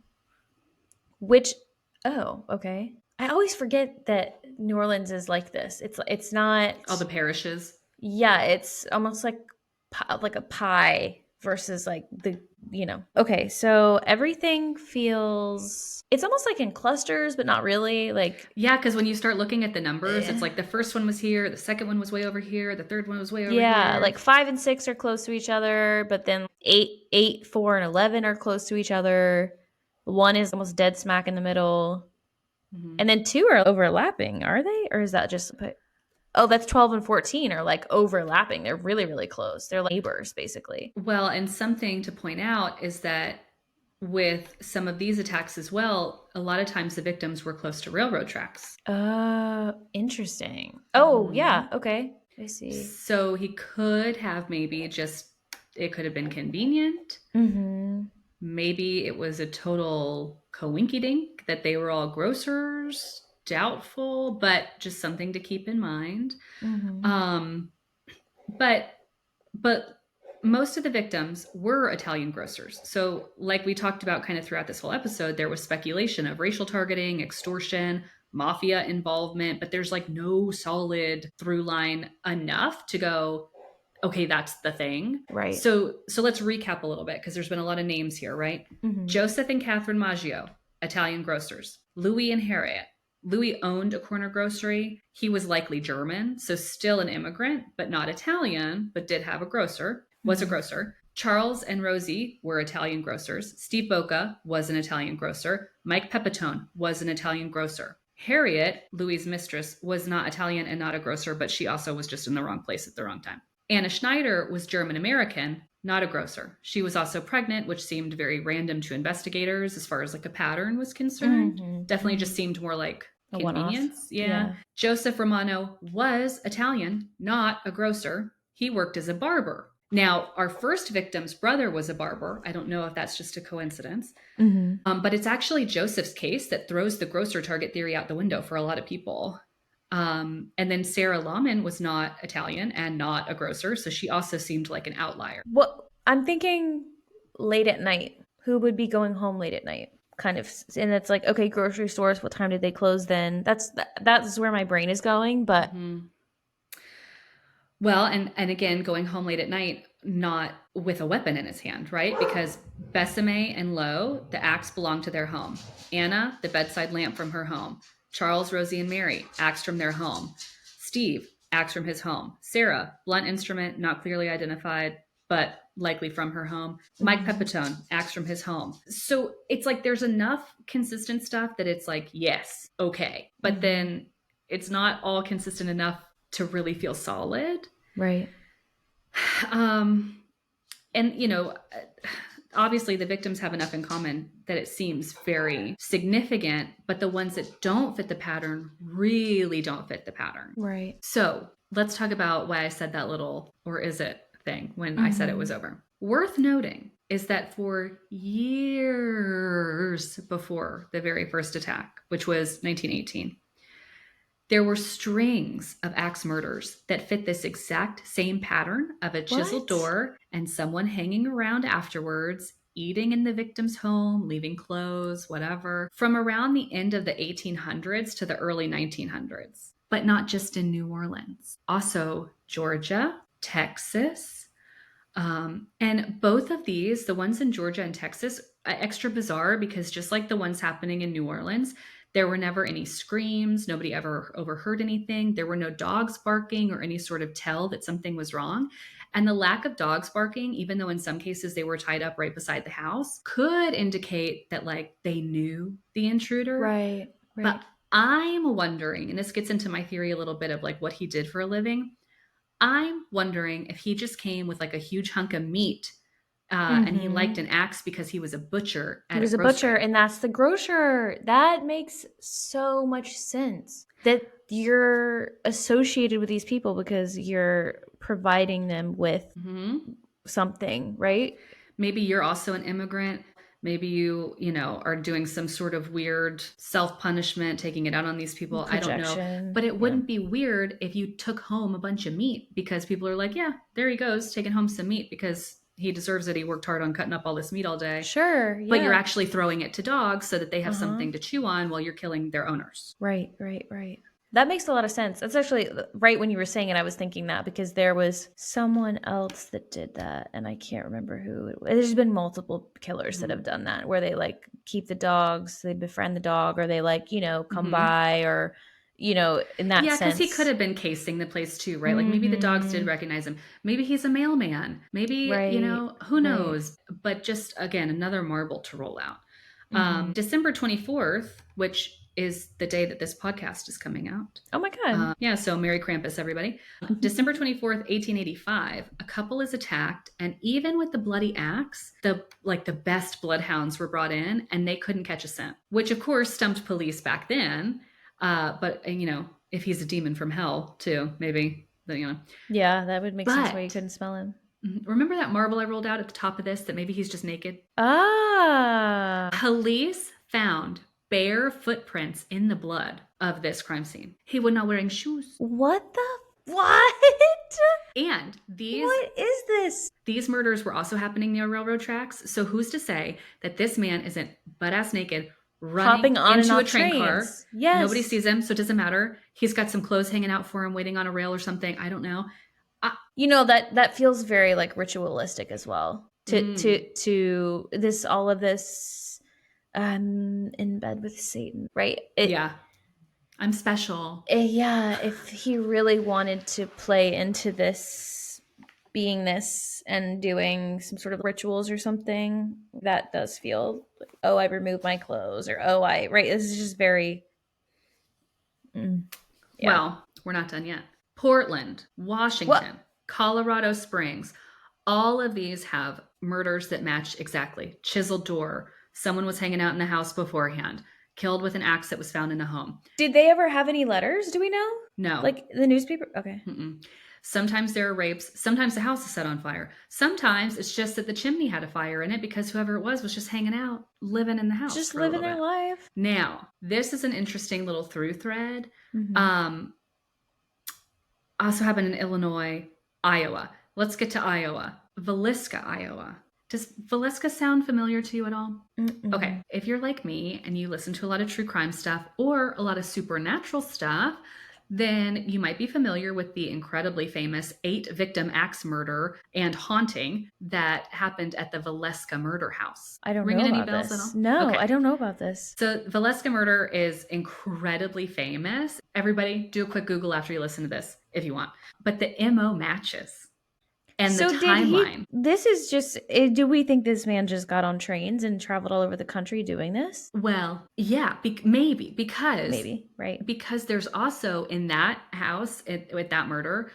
Which, oh, okay. I always forget that New Orleans is like this. It's not, All the parishes. yeah, it's almost like a pie versus like Okay, so everything feels, it's almost like in clusters, but not really. Like, Yeah, because when you start looking at the numbers, it's eh. like the first one was here, the second one was way over here, the third one was way over Yeah, here. like 5 and 6 are close to each other, but then 8, 4, and 11 are close to each other. One is almost dead smack in the middle, Mm-hmm. and then two are overlapping. Are they, or is that just? Oh, that's 12 and 14 are like overlapping. They're really, really close. They're like neighbors, basically. Well, and something to point out is that with some of these attacks as well, a lot of times the victims were close to railroad tracks. Interesting. Oh, Mm-hmm. yeah. Okay, I see. So he could have maybe just, it could have been convenient. Mm-hmm. Maybe it was a total coinkydink that they were all grocers. Doubtful, but just something to keep in mind. Mm-hmm. Um, but but most of the victims were Italian grocers. So, like we talked about kind of throughout this whole episode, there was speculation of racial targeting, extortion, mafia involvement, but there's like no solid through line enough to go, okay, that's the thing. Right. So let's recap a little bit because there's been a lot of names here, right? Mm-hmm. Joseph and Catherine Maggio, Italian grocers. Louis and Harriet. Louis owned a corner grocery. He was likely German, so still an immigrant, but not Italian, but did have a grocer, was a Mm-hmm. grocer. Charles and Rosie were Italian grocers. Steve Boca was an Italian grocer. Mike Pepitone was an Italian grocer. Harriet, Louis's mistress, was not Italian and not a grocer, but she also was just in the wrong place at the wrong time. Anna Schneider was German American, not a grocer. She was also pregnant, which seemed very random to investigators as far as like a pattern was concerned. Mm-hmm. Definitely Mm-hmm. just seemed more like A one-off. convenience. Yeah. Yeah. Joseph Romano was Italian, not a grocer. He worked as a barber. Now, our first victim's brother was a barber. I don't know if that's just a coincidence. Mm-hmm. But it's actually Joseph's case that throws the grocer target theory out the window for a lot of people. And then Sarah Lawman was not Italian and not a grocer, so she also seemed like an outlier. Well, I'm thinking late at night. Who would be going home late at night? Kind of, and it's like, okay, grocery stores. What time did they close? Then that's where my brain is going. But Mm-hmm. Well, and again, going home late at night, not with a weapon in his hand, right? Because Besame and Lowe, the axe belonged to their home. Anna, the bedside lamp from her home. Charles, Rosie, and Mary, axe from their home. Steve, axe from his home. Sarah, blunt instrument, not clearly identified, but likely from her home. Mike Pepitone, axe from his home. So it's like there's enough consistent stuff that it's like, yes, okay. But then it's not all consistent enough to really feel solid. Right. And, you know, obviously the victims have enough in common that it seems very significant, but the ones that don't fit the pattern really don't fit the pattern. Right. So let's talk about why I said that little, or is it thing when I said it was over. Worth noting is that for years before the very first attack, which was 1918, there were strings of axe murders that fit this exact same pattern of a chiseled door and someone hanging around afterwards, eating in the victim's home, leaving clothes, whatever, from around the end of the 1800s to the early 1900s. But not just in New Orleans, also Georgia, Texas. And both of these, the ones in Georgia and Texas, extra bizarre because just like the ones happening in New Orleans, there were never any screams. Nobody ever overheard anything. There were no dogs barking or any sort of tell that something was wrong. And the lack of dogs barking, even though in some cases they were tied up right beside the house, could indicate that like they knew the intruder. Right. But I'm wondering, and this gets into my theory a little bit of like what he did for a living. I'm wondering if he just came with like a huge hunk of meat and he liked an axe because he was a butcher at He was a butcher, and that's the grocer. That makes so much sense that you're associated with these people because you're providing them with something, right? Maybe you're also an immigrant. Maybe you know, are doing some sort of weird self-punishment, taking it out on these people. I don't know. But it wouldn't be weird if you took home a bunch of meat because people are like, yeah, there he goes, taking home some meat because he deserves it. He worked hard on cutting up all this meat all day. Sure. Yeah. But you're actually throwing it to dogs so that they have something to chew on while you're killing their owners. Right. That makes a lot of sense. That's actually right when you were saying it, I was thinking that because there was someone else that did that and I can't remember who it was. There's been multiple killers that have done that where they like keep the dogs, they befriend the dog, or they like, you know, come by, or, you know, in that sense. Yeah, because he could have been casing the place too, right? Like maybe the dogs did recognize him. Maybe he's a mailman. Maybe, you know, who knows? But just, again, another marble to roll out. December 24th, which is the day that this podcast is coming out. Oh my God. Yeah, so Merry Krampus, everybody. December 24th, 1885, a couple is attacked, and even with the bloody axe, the best bloodhounds were brought in, and they couldn't catch a scent, which of course stumped police back then. But, you know, if he's a demon from hell, too, maybe, you know. Yeah, that would make sense why you couldn't smell him. Remember that marble I rolled out at the top of this, that maybe he's just naked? Ah. Police found bare footprints in the blood of this crime scene. He was not wearing shoes. What? And what is this? These murders were also happening near railroad tracks. So who's to say that this man isn't butt-ass naked, running into a train car? Yes. Nobody sees him, so it doesn't matter. He's got some clothes hanging out for him, waiting on a rail or something. I don't know. You know, that feels very like ritualistic as well. To this, all of this, in bed with Satan, right? Yeah. I'm special. Yeah, if he really wanted to play into this beingness and doing some sort of rituals or something, that does feel like, oh, I removed my clothes, or right? This is just very. Yeah. Well, we're not done yet. Portland, Washington, Colorado Springs, all of these have murders that match exactly. Chiseled door. Someone was hanging out in the house beforehand. Killed with an axe that was found in the home. Did they ever have any letters? Do we know? No. Like the newspaper? Okay. Sometimes there are rapes. Sometimes the house is set on fire. Sometimes it's just that the chimney had a fire in it because whoever it was just hanging out, living in the house. Just living their life. Now, this is an interesting little through thread. Also happened in Illinois, Iowa. Let's get to Iowa. Villisca, Iowa. Does Villisca sound familiar to you at all? Okay. If you're like me and you listen to a lot of true crime stuff or a lot of supernatural stuff, then you might be familiar with the incredibly famous 8-victim axe murder and haunting that happened at the Villisca murder house. I don't know about any bells this. At all? No, okay. I don't know about this. So Villisca murder is incredibly famous. Everybody do a quick Google after you listen to this if you want. But the MO matches. and the So did he? timeline. This is just. Do we think this man just got on trains and traveled all over the country doing this? Well, yeah, maybe because Maybe, right? there's also in that house with that murder,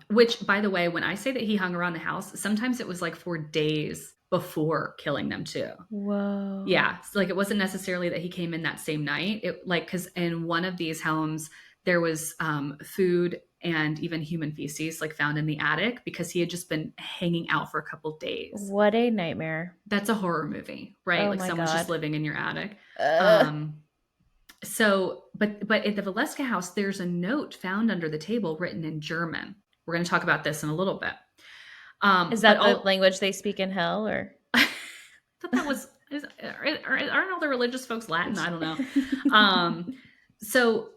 which by the way, when I say that he hung around the house, sometimes it was like for days before killing them too. Whoa. Yeah, so like it wasn't necessarily that he came in that same night. It like because in one of these homes there was food and even human feces like found in the attic because he had just been hanging out for a couple days. What a nightmare. That's a horror movie, right? Oh Like my someone's just God. living in your attic. Ugh. So, but at the Valeska house, there's a note found under the table written in German. We're going to talk about this in a little bit. Is But that the all language they speak in hell, or? I thought that was aren't all the religious folks Latin? I don't know. So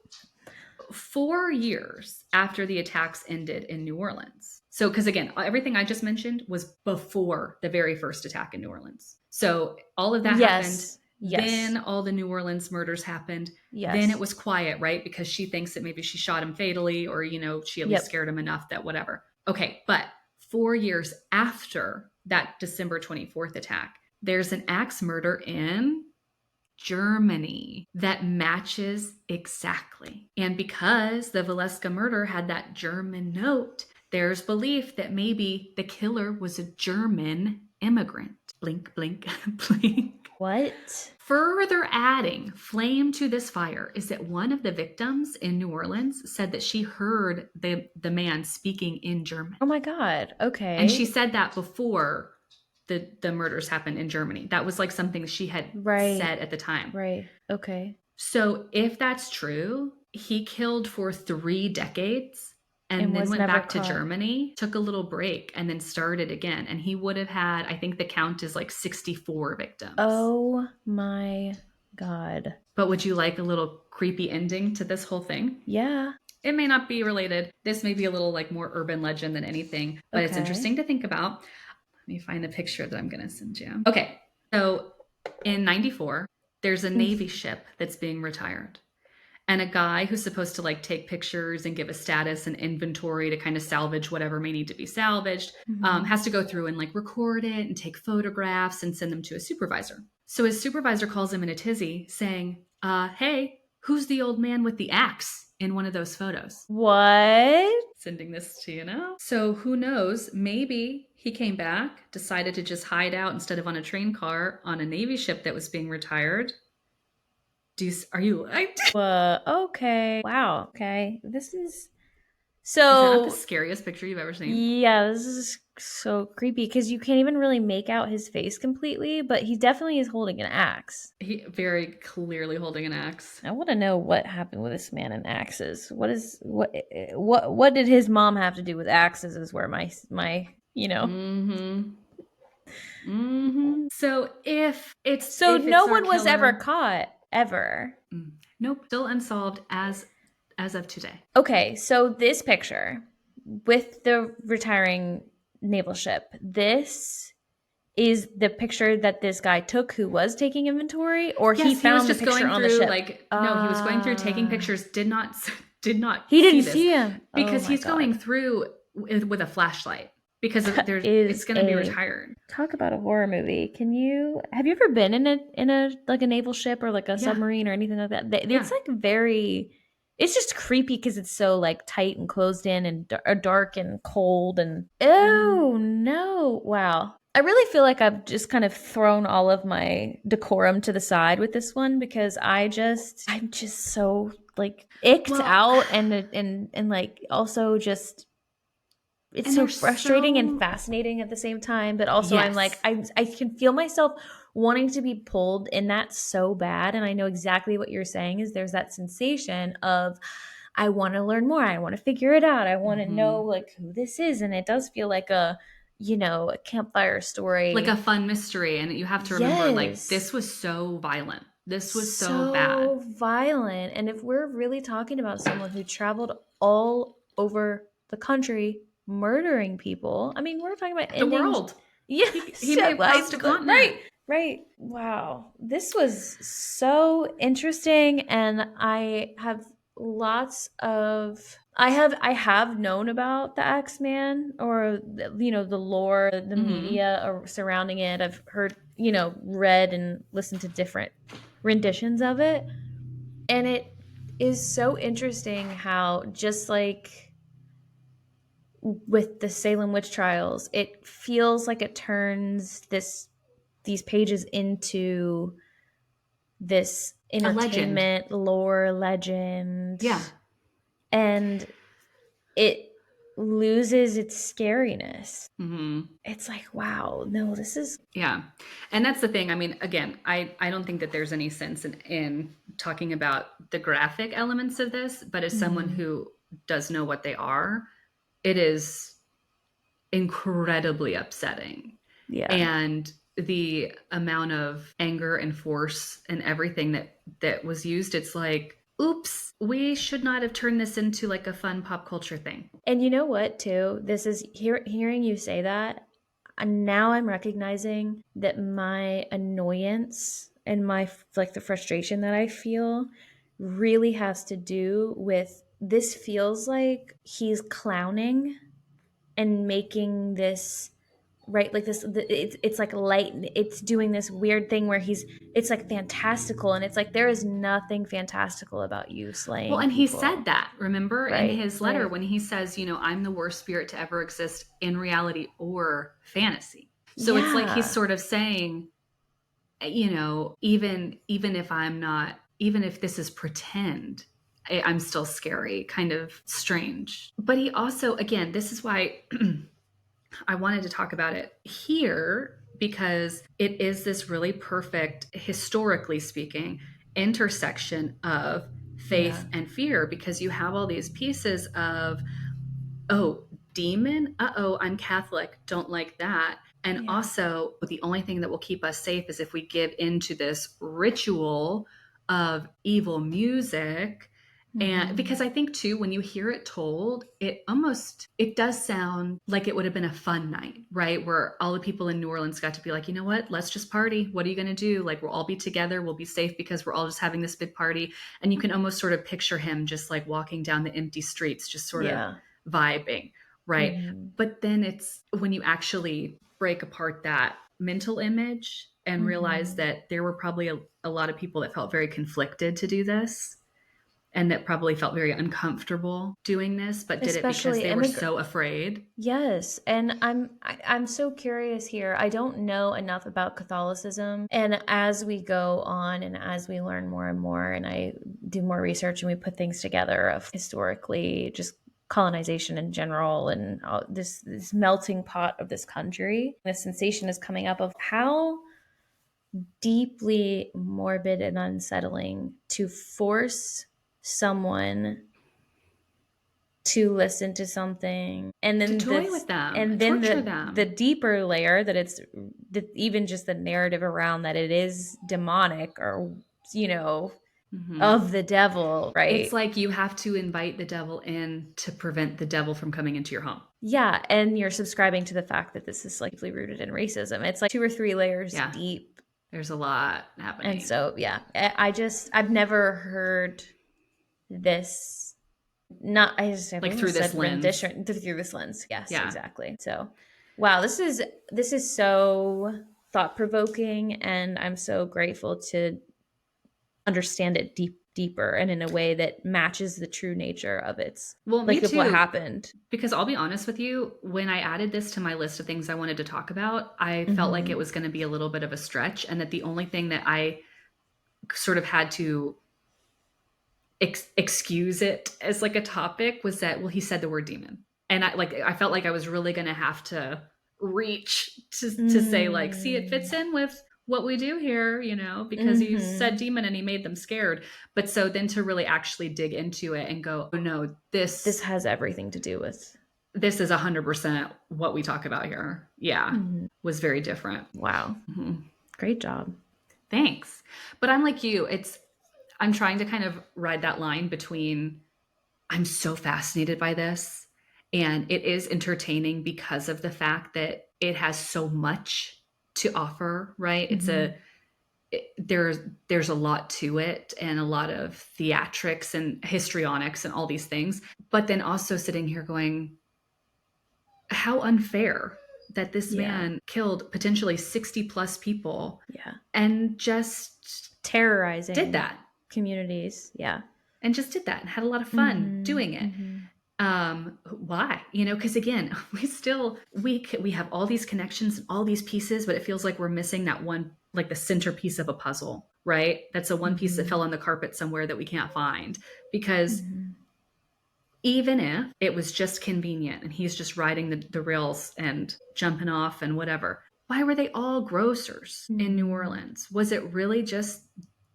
4 years after the attacks ended in New Orleans. So, because again, everything I just mentioned was before the very first attack in New Orleans. So all of that happened. Yes. Yes. Then all the New Orleans murders happened. Yes. Then it was quiet, right? Because she thinks that maybe she shot him fatally or, she at least Yep. scared him enough that whatever. Okay. But 4 years after that December 24th attack, there's an axe murder in Germany that matches exactly. And because the Valeska murder had that German note, there's belief that maybe the killer was a German immigrant. Blink, blink, blink. What? Further adding flame to this fire is that one of the victims in New Orleans said that she heard the man speaking in German. Oh my God. Okay. And she said that before the murders happened in Germany. That was like something she had said at the time. Right. Okay. So if that's true, he killed for 3 decades and then went back to Germany, took a little break, and then started again. And he would have had, I think the count is like 64 victims. Oh my God. But would you like a little creepy ending to this whole thing? Yeah. It may not be related. This may be a little like more urban legend than anything, but it's interesting to think about. Let me find the picture that I'm going to send you. Okay. So in 94, there's a Navy ship that's being retired. And a guy who's supposed to like take pictures and give a status and inventory to kind of salvage whatever may need to be salvaged, has to go through and like record it and take photographs and send them to a supervisor. So his supervisor calls him in a tizzy saying, hey, who's the old man with the axe in one of those photos? What? Sending this to you now. So who knows? Maybe he came back, decided to just hide out instead of on a train car on a Navy ship that was being retired. Are you like? Okay. Wow. Okay. This is Is that the scariest picture you've ever seen? Yeah, this is so creepy because you can't even really make out his face completely, but he definitely is holding an axe. He very clearly holding an axe. I want to know what happened with this man and axes. What did his mom have to do with axes? Is where my So if no one was ever caught ever. Nope, still unsolved as of today. Okay, so this picture with the retiring naval ship, this is the picture that this guy took who was taking inventory, or he found the picture on the ship? No, he was going through taking pictures. Did not. He didn't see him because he's going through with a flashlight because it's going to be retired. Talk about a horror movie. Have you ever been in a like a naval ship or like a submarine or anything like that? It's like very. It's just creepy because it's so like tight and closed in and dark and cold and oh no, wow. I really feel like I've just kind of thrown all of my decorum to the side with this one because I'm just so like icked out and like also just it's so frustrating and fascinating at the same time, but also I'm like I can feel myself wanting to be pulled in that so bad, and I know exactly what you're saying is there's that sensation of I want to learn more, I want to figure it out, I want to know like who this is, and it does feel like a campfire story, like a fun mystery, and you have to remember like this was so violent. This was so bad. Violent, and if we're really talking about someone who traveled all over the country murdering people, I mean, we're talking about the world. Yeah, he may have crossed a continent. Right. Wow. This was so interesting, and I have lots of I have known about the Axeman, or the lore, the Hmm. media surrounding it. I've heard, read and listened to different renditions of it, and it is so interesting how, just like with the Salem witch trials, it feels like it turns these pages into this A legend. entertainment lore legend, Yeah. and it loses its scariness. Hmm. It's like, wow, no, this is. Yeah. And that's the thing. I mean, again, I don't think that there's any sense in talking about the graphic elements of this, but as someone Mhm. who does know what they are, it is incredibly upsetting. Yeah. And the amount of anger and force and everything that was used, it's like, oops, we should not have turned this into like a fun pop culture thing. And you know what, too? This is hearing you say that, and now I'm recognizing that my annoyance and my, like, the frustration that I feel really has to do with, this feels like he's clowning and making this, right, like this, it's like light, it's doing this weird thing where it's like fantastical, and it's like, there is nothing fantastical about you Well, slaying and he said people, that, remember, in right? his letter when he says, I'm the worst spirit to ever exist in reality or fantasy. So it's like he's Yeah. sort of saying, even if I'm not, even if this is pretend, I'm still scary, kind of strange. But he also, again, this is why I wanted to talk about it here, because it is this really perfect, historically speaking, intersection of Yeah. faith and fear, because you have all these pieces of, oh, demon, uh-oh, I'm Catholic, don't like that. And Yeah. also, the only thing that will keep us safe is if we give into this ritual of evil music. And Hmm. because I think too, when you hear it told, it does sound like it would have been a fun night, right? Where all the people in New Orleans got to be like, you know what, let's just party. What are you going to do? Like, we'll all be together, we'll be safe because we're all just having this big party. And you can almost sort of picture him just like walking down the empty streets, just sort of Yeah. vibing, right? Hmm. But then it's when you actually break apart that mental image and realize Hmm. that there were probably a lot of people that felt very conflicted to do this, and that probably felt very uncomfortable doing this, but did it because Especially they were immigrant. so afraid. Yes, and I'm so curious here. I don't know enough about Catholicism, and as we go on and as we learn more and more, and I do more research and we put things together of historically just colonization in general, and this melting pot of this country, the sensation is coming up of how deeply morbid and unsettling to force someone to listen to something, and To then toy this, with them, and then torture the them. deeper layer that it's, even just the narrative around that it is demonic, or you know Hmm. of the devil, It's right? like you have to invite the devil in to prevent the devil from coming into your home. Yeah, and you're subscribing to the fact that this is, like, deeply rooted in racism. It's like two or three layers Yeah, deep. there's a lot And happening. so, yeah, I've never heard this. Not, I've Like almost through this said lens. rendition, through this lens. Yes, Yeah. exactly. So, wow, this is so thought provoking, and I'm so grateful to understand it deeper, and in a way that matches the true nature of its, Well, me like, of what too. happened. Because I'll be honest with you, when I added this to my list of things I wanted to talk about, I felt like it Hmm. was going to be a little bit of a stretch, and that the only thing that I sort of had to excuse it as like a topic was that, well, he said the word demon. And I felt like I was really going to have to reach to say, like, see, it Mm. fits in with what we do here, because he said Hmm. demon and he made them scared. But so then to really actually dig into it and go, oh no, This has everything to do with. this is 100% what we talk about here. Yeah, Mhm. was very different. Wow, Mhm. great job. Thanks. But I'm like you, I'm trying to kind of ride that line between, I'm so fascinated by this, and it is entertaining because of the fact that it has so much to offer, right? Hmm. there's a lot to it and a lot of theatrics and histrionics and all these things. But then also sitting here going, how unfair that this Yeah. man killed potentially 60 plus people Yeah. and just did Terrorizing that communities. Yeah. and just did that and had a lot of fun Mm-hmm. doing it. Mm-hmm. Why? Because again, we have all these connections and all these pieces, but it feels like we're missing that one, like the centerpiece of a puzzle, right? That's a one piece that Mm-hmm. fell on the carpet somewhere that we can't find. Because Mm-hmm. even if it was just convenient and he's just riding the rails and jumping off and whatever, why were they all grocers in New Mm-hmm. Orleans? Was it really just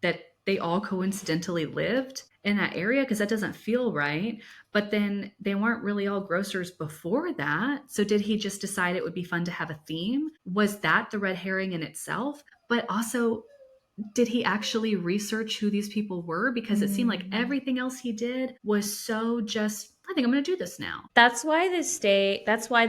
that they all coincidentally lived in that area? Because that doesn't feel right. But then they weren't really all grocers before that. So did he just decide it would be fun to have a theme? Was that the red herring in itself? But also, did he actually research who these people were? Because it seemed like Mm-hmm. everything else he did was so just, I think I'm going to do this now. That's why that's why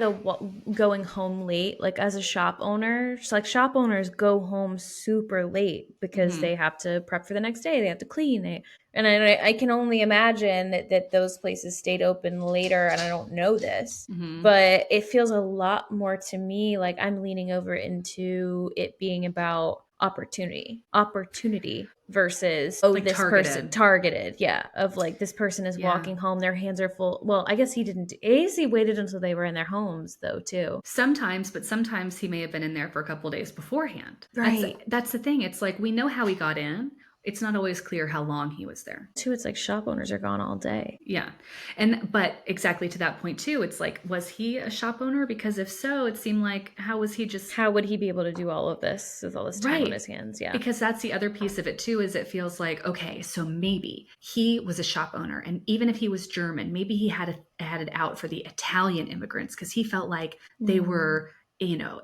going home late, like as a shop owner, just like shop owners go home super late because Mm-hmm. they have to prep for the next day. They have to clean. And I can only imagine that those places stayed open later. And I don't know this, Mm-hmm. but it feels a lot more to me like I'm leaning over into it being about opportunity versus, oh, Like this person targeted. targeted, yeah, of like this person is Yeah. walking home, their hands are full. Well, I guess he didn't, I guess he waited until they were in their homes though too. Sometimes, but sometimes he may have been in there for a couple days beforehand. That's Right. that's the thing. It's like we know how he got in. It's not always clear how long he was there. Too, it's like shop owners are gone all day. Yeah. And but exactly to that point too, it's like, was he a shop owner? Because if so, it seemed like, how was he just How would he be able to do all of this with all this time on right? his hands? Yeah. Because that's the other piece of it too, is it feels like, okay, so maybe he was a shop owner, and even if he was German, maybe he had it out for the Italian immigrants because he felt like they Mm. were,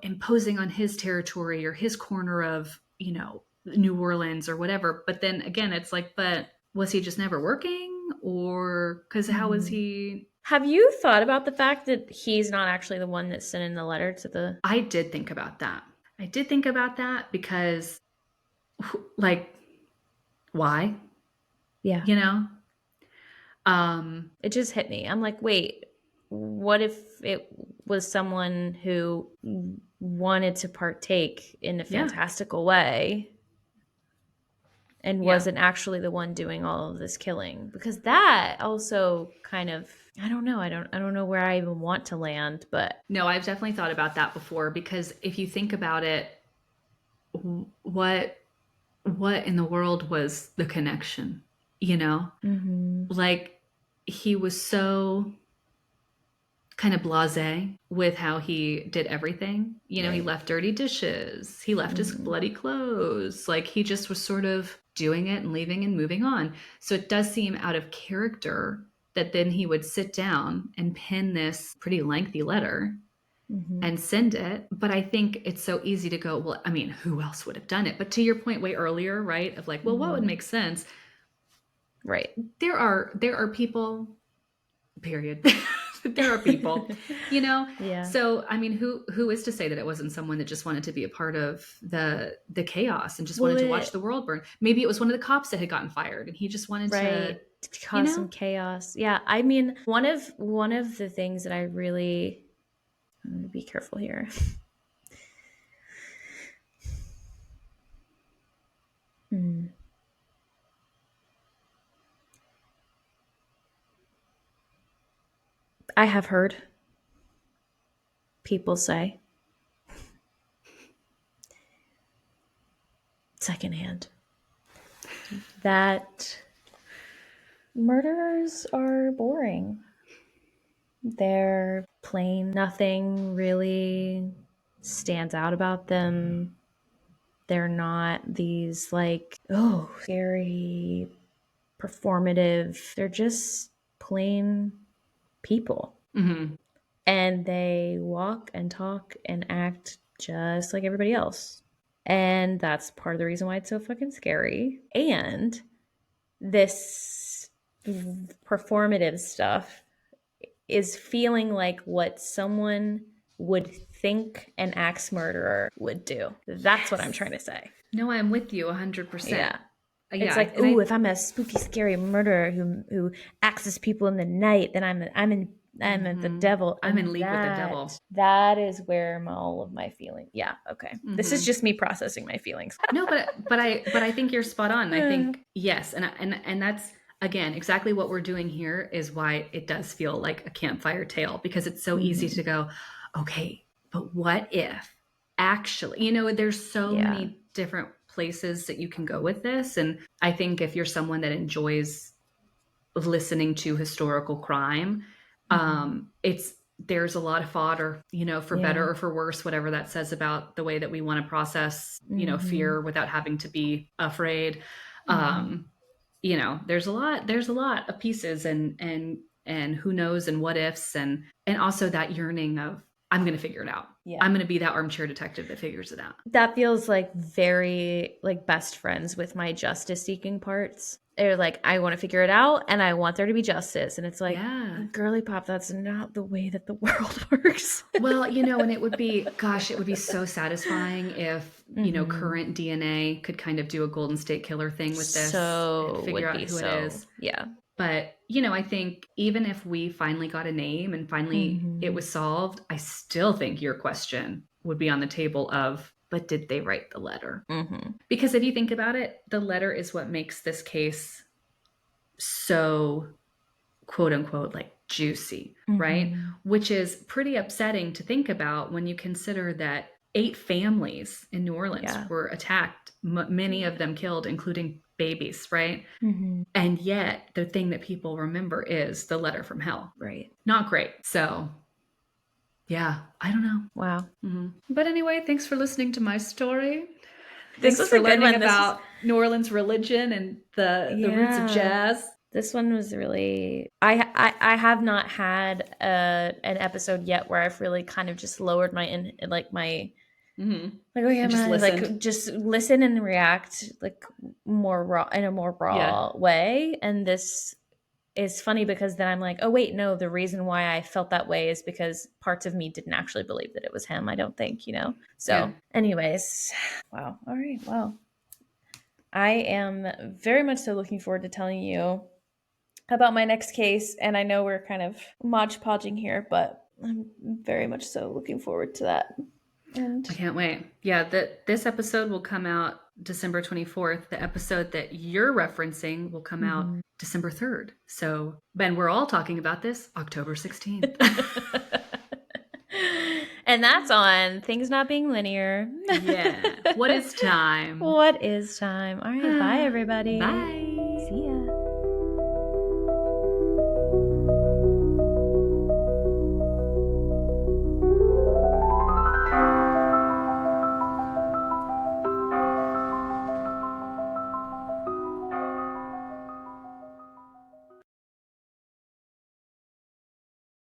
imposing on his territory or his corner of, New Orleans or whatever. But then again, it's like, but was he just never working? Or because how was Mm. he? Have you thought about the fact that he's not actually the one that sent in the letter to the? I did think about that. I did think about that because, like, why? Yeah. You know? Um, It just hit me. I'm like, wait, what if it was someone who wanted to partake in a yeah, fantastical way and yeah. wasn't actually the one doing all of this killing? Because that also kind of, I don't know. I don't know where I even want to land, but No, I've definitely thought about that before because if you think about it, what what in the world was the connection? You know? mm-hmm. Like he was so kind of blasé with how he did everything. He Right. left dirty dishes, he left his Mm-hmm. bloody clothes. Like he just was sort of doing it and leaving and moving on. So it does seem out of character that then he would sit down and pen this pretty lengthy letter Mm-hmm. and send it. But I think it's so easy to go, well, I mean, who else would have done it? But to your point way earlier, right? Of like, well, what would Mm-hmm. make sense? Right. There are people, period. There are people, you know. Yeah. So I mean, who is to say that it wasn't someone that just wanted to be a part of the chaos and just Well, wanted to watch it the world burn? Maybe it was one of the cops that had gotten fired and he just wanted to, right to you cause know. some chaos. Yeah. I mean, one of the things that I really, I'm going to be careful here. Hmm. I have heard people say secondhand that murderers are boring. They're plain, nothing really stands out about them. They're not these like, oh, scary, performative. They're just plain people. Mm-hmm. And they walk and talk and act just like everybody else. And that's part of the reason why it's so fucking scary. And this performative stuff is feeling like what someone would think an axe murderer would do. That's what I'm trying to say. No, I'm with you 100%. Yeah. It's Yeah, like, and ooh, I if I'm a spooky, scary murderer who axes people in the night, then I'm the mhm. devil, I'm in and league with the devil. that is where all of my feeling. Yeah, okay. This is Mhm. just me processing my feelings. No, but I think you're spot on. I think yes, and that's again exactly what we're doing here is why it does feel like a campfire tale because it's so easy Mhm. to go, okay, but what if actually, there's so Yeah. many different places that you can go with this, and I think if you're someone that enjoys listening to historical crime, Mhm. it's there's a lot of fodder, for Yeah. better or for worse, whatever that says about the way that we want to process, Mhm. fear without having to be afraid. Mhm. Um, there's a lot of pieces and who knows and what ifs and also that yearning of I'm going to figure it out. Yeah. I'm going to be that armchair detective that figures it out. That feels like very like best friends with my justice seeking parts. They're like, I want to figure it out and I want there to be justice. And it's like, Yeah. girly pop, that's not the way that the world works. Well, and it would be, gosh, it would be so satisfying if, Hmm. current DNA could kind of do a Golden State Killer thing with this and So figure would out be who it so, is. yeah. But, I think even if we finally got a name and finally it Hmm. was solved, I still think your question would be on the table of, but did they write the letter? Hmm. Because if you think about it, the letter is what makes this case so quote unquote like juicy, right? Hmm. Which is pretty upsetting to think about when you consider that 8 families in New Orleans Yeah. were attacked, many of them killed, including babies, right? Hmm. And yet the thing that people remember is the letter from hell. Right. Not great. So, yeah, I don't know. Wow. But anyway, thanks for listening to my story. This Thanks was for a good learning one. This was, about New Orleans religion and the roots of yeah. jazz. This one was really I have not had an episode yet where I've really kind of just lowered my like my Mm-hmm. like, okay, And I'm just gonna listened. like just listen and react like more raw in a more Yeah. raw way. And this is funny because then I'm like, oh wait, no, the reason why I felt that way is because parts of me didn't actually believe that it was him. I don't think, Yeah. So, anyways, wow. All right. Well, I am very much so looking forward to telling you about my next case. And I know we're kind of modge podging here, but I'm very much so looking forward to that. And I can't wait. Yeah, this episode will come out December 24th. The episode that you're referencing will come out mhm. December 3rd. So, Ben, we're all talking about this October 16th. And that's on things not being linear. Yeah. What is time? What is time? All right. Bye, everybody. Bye. See ya.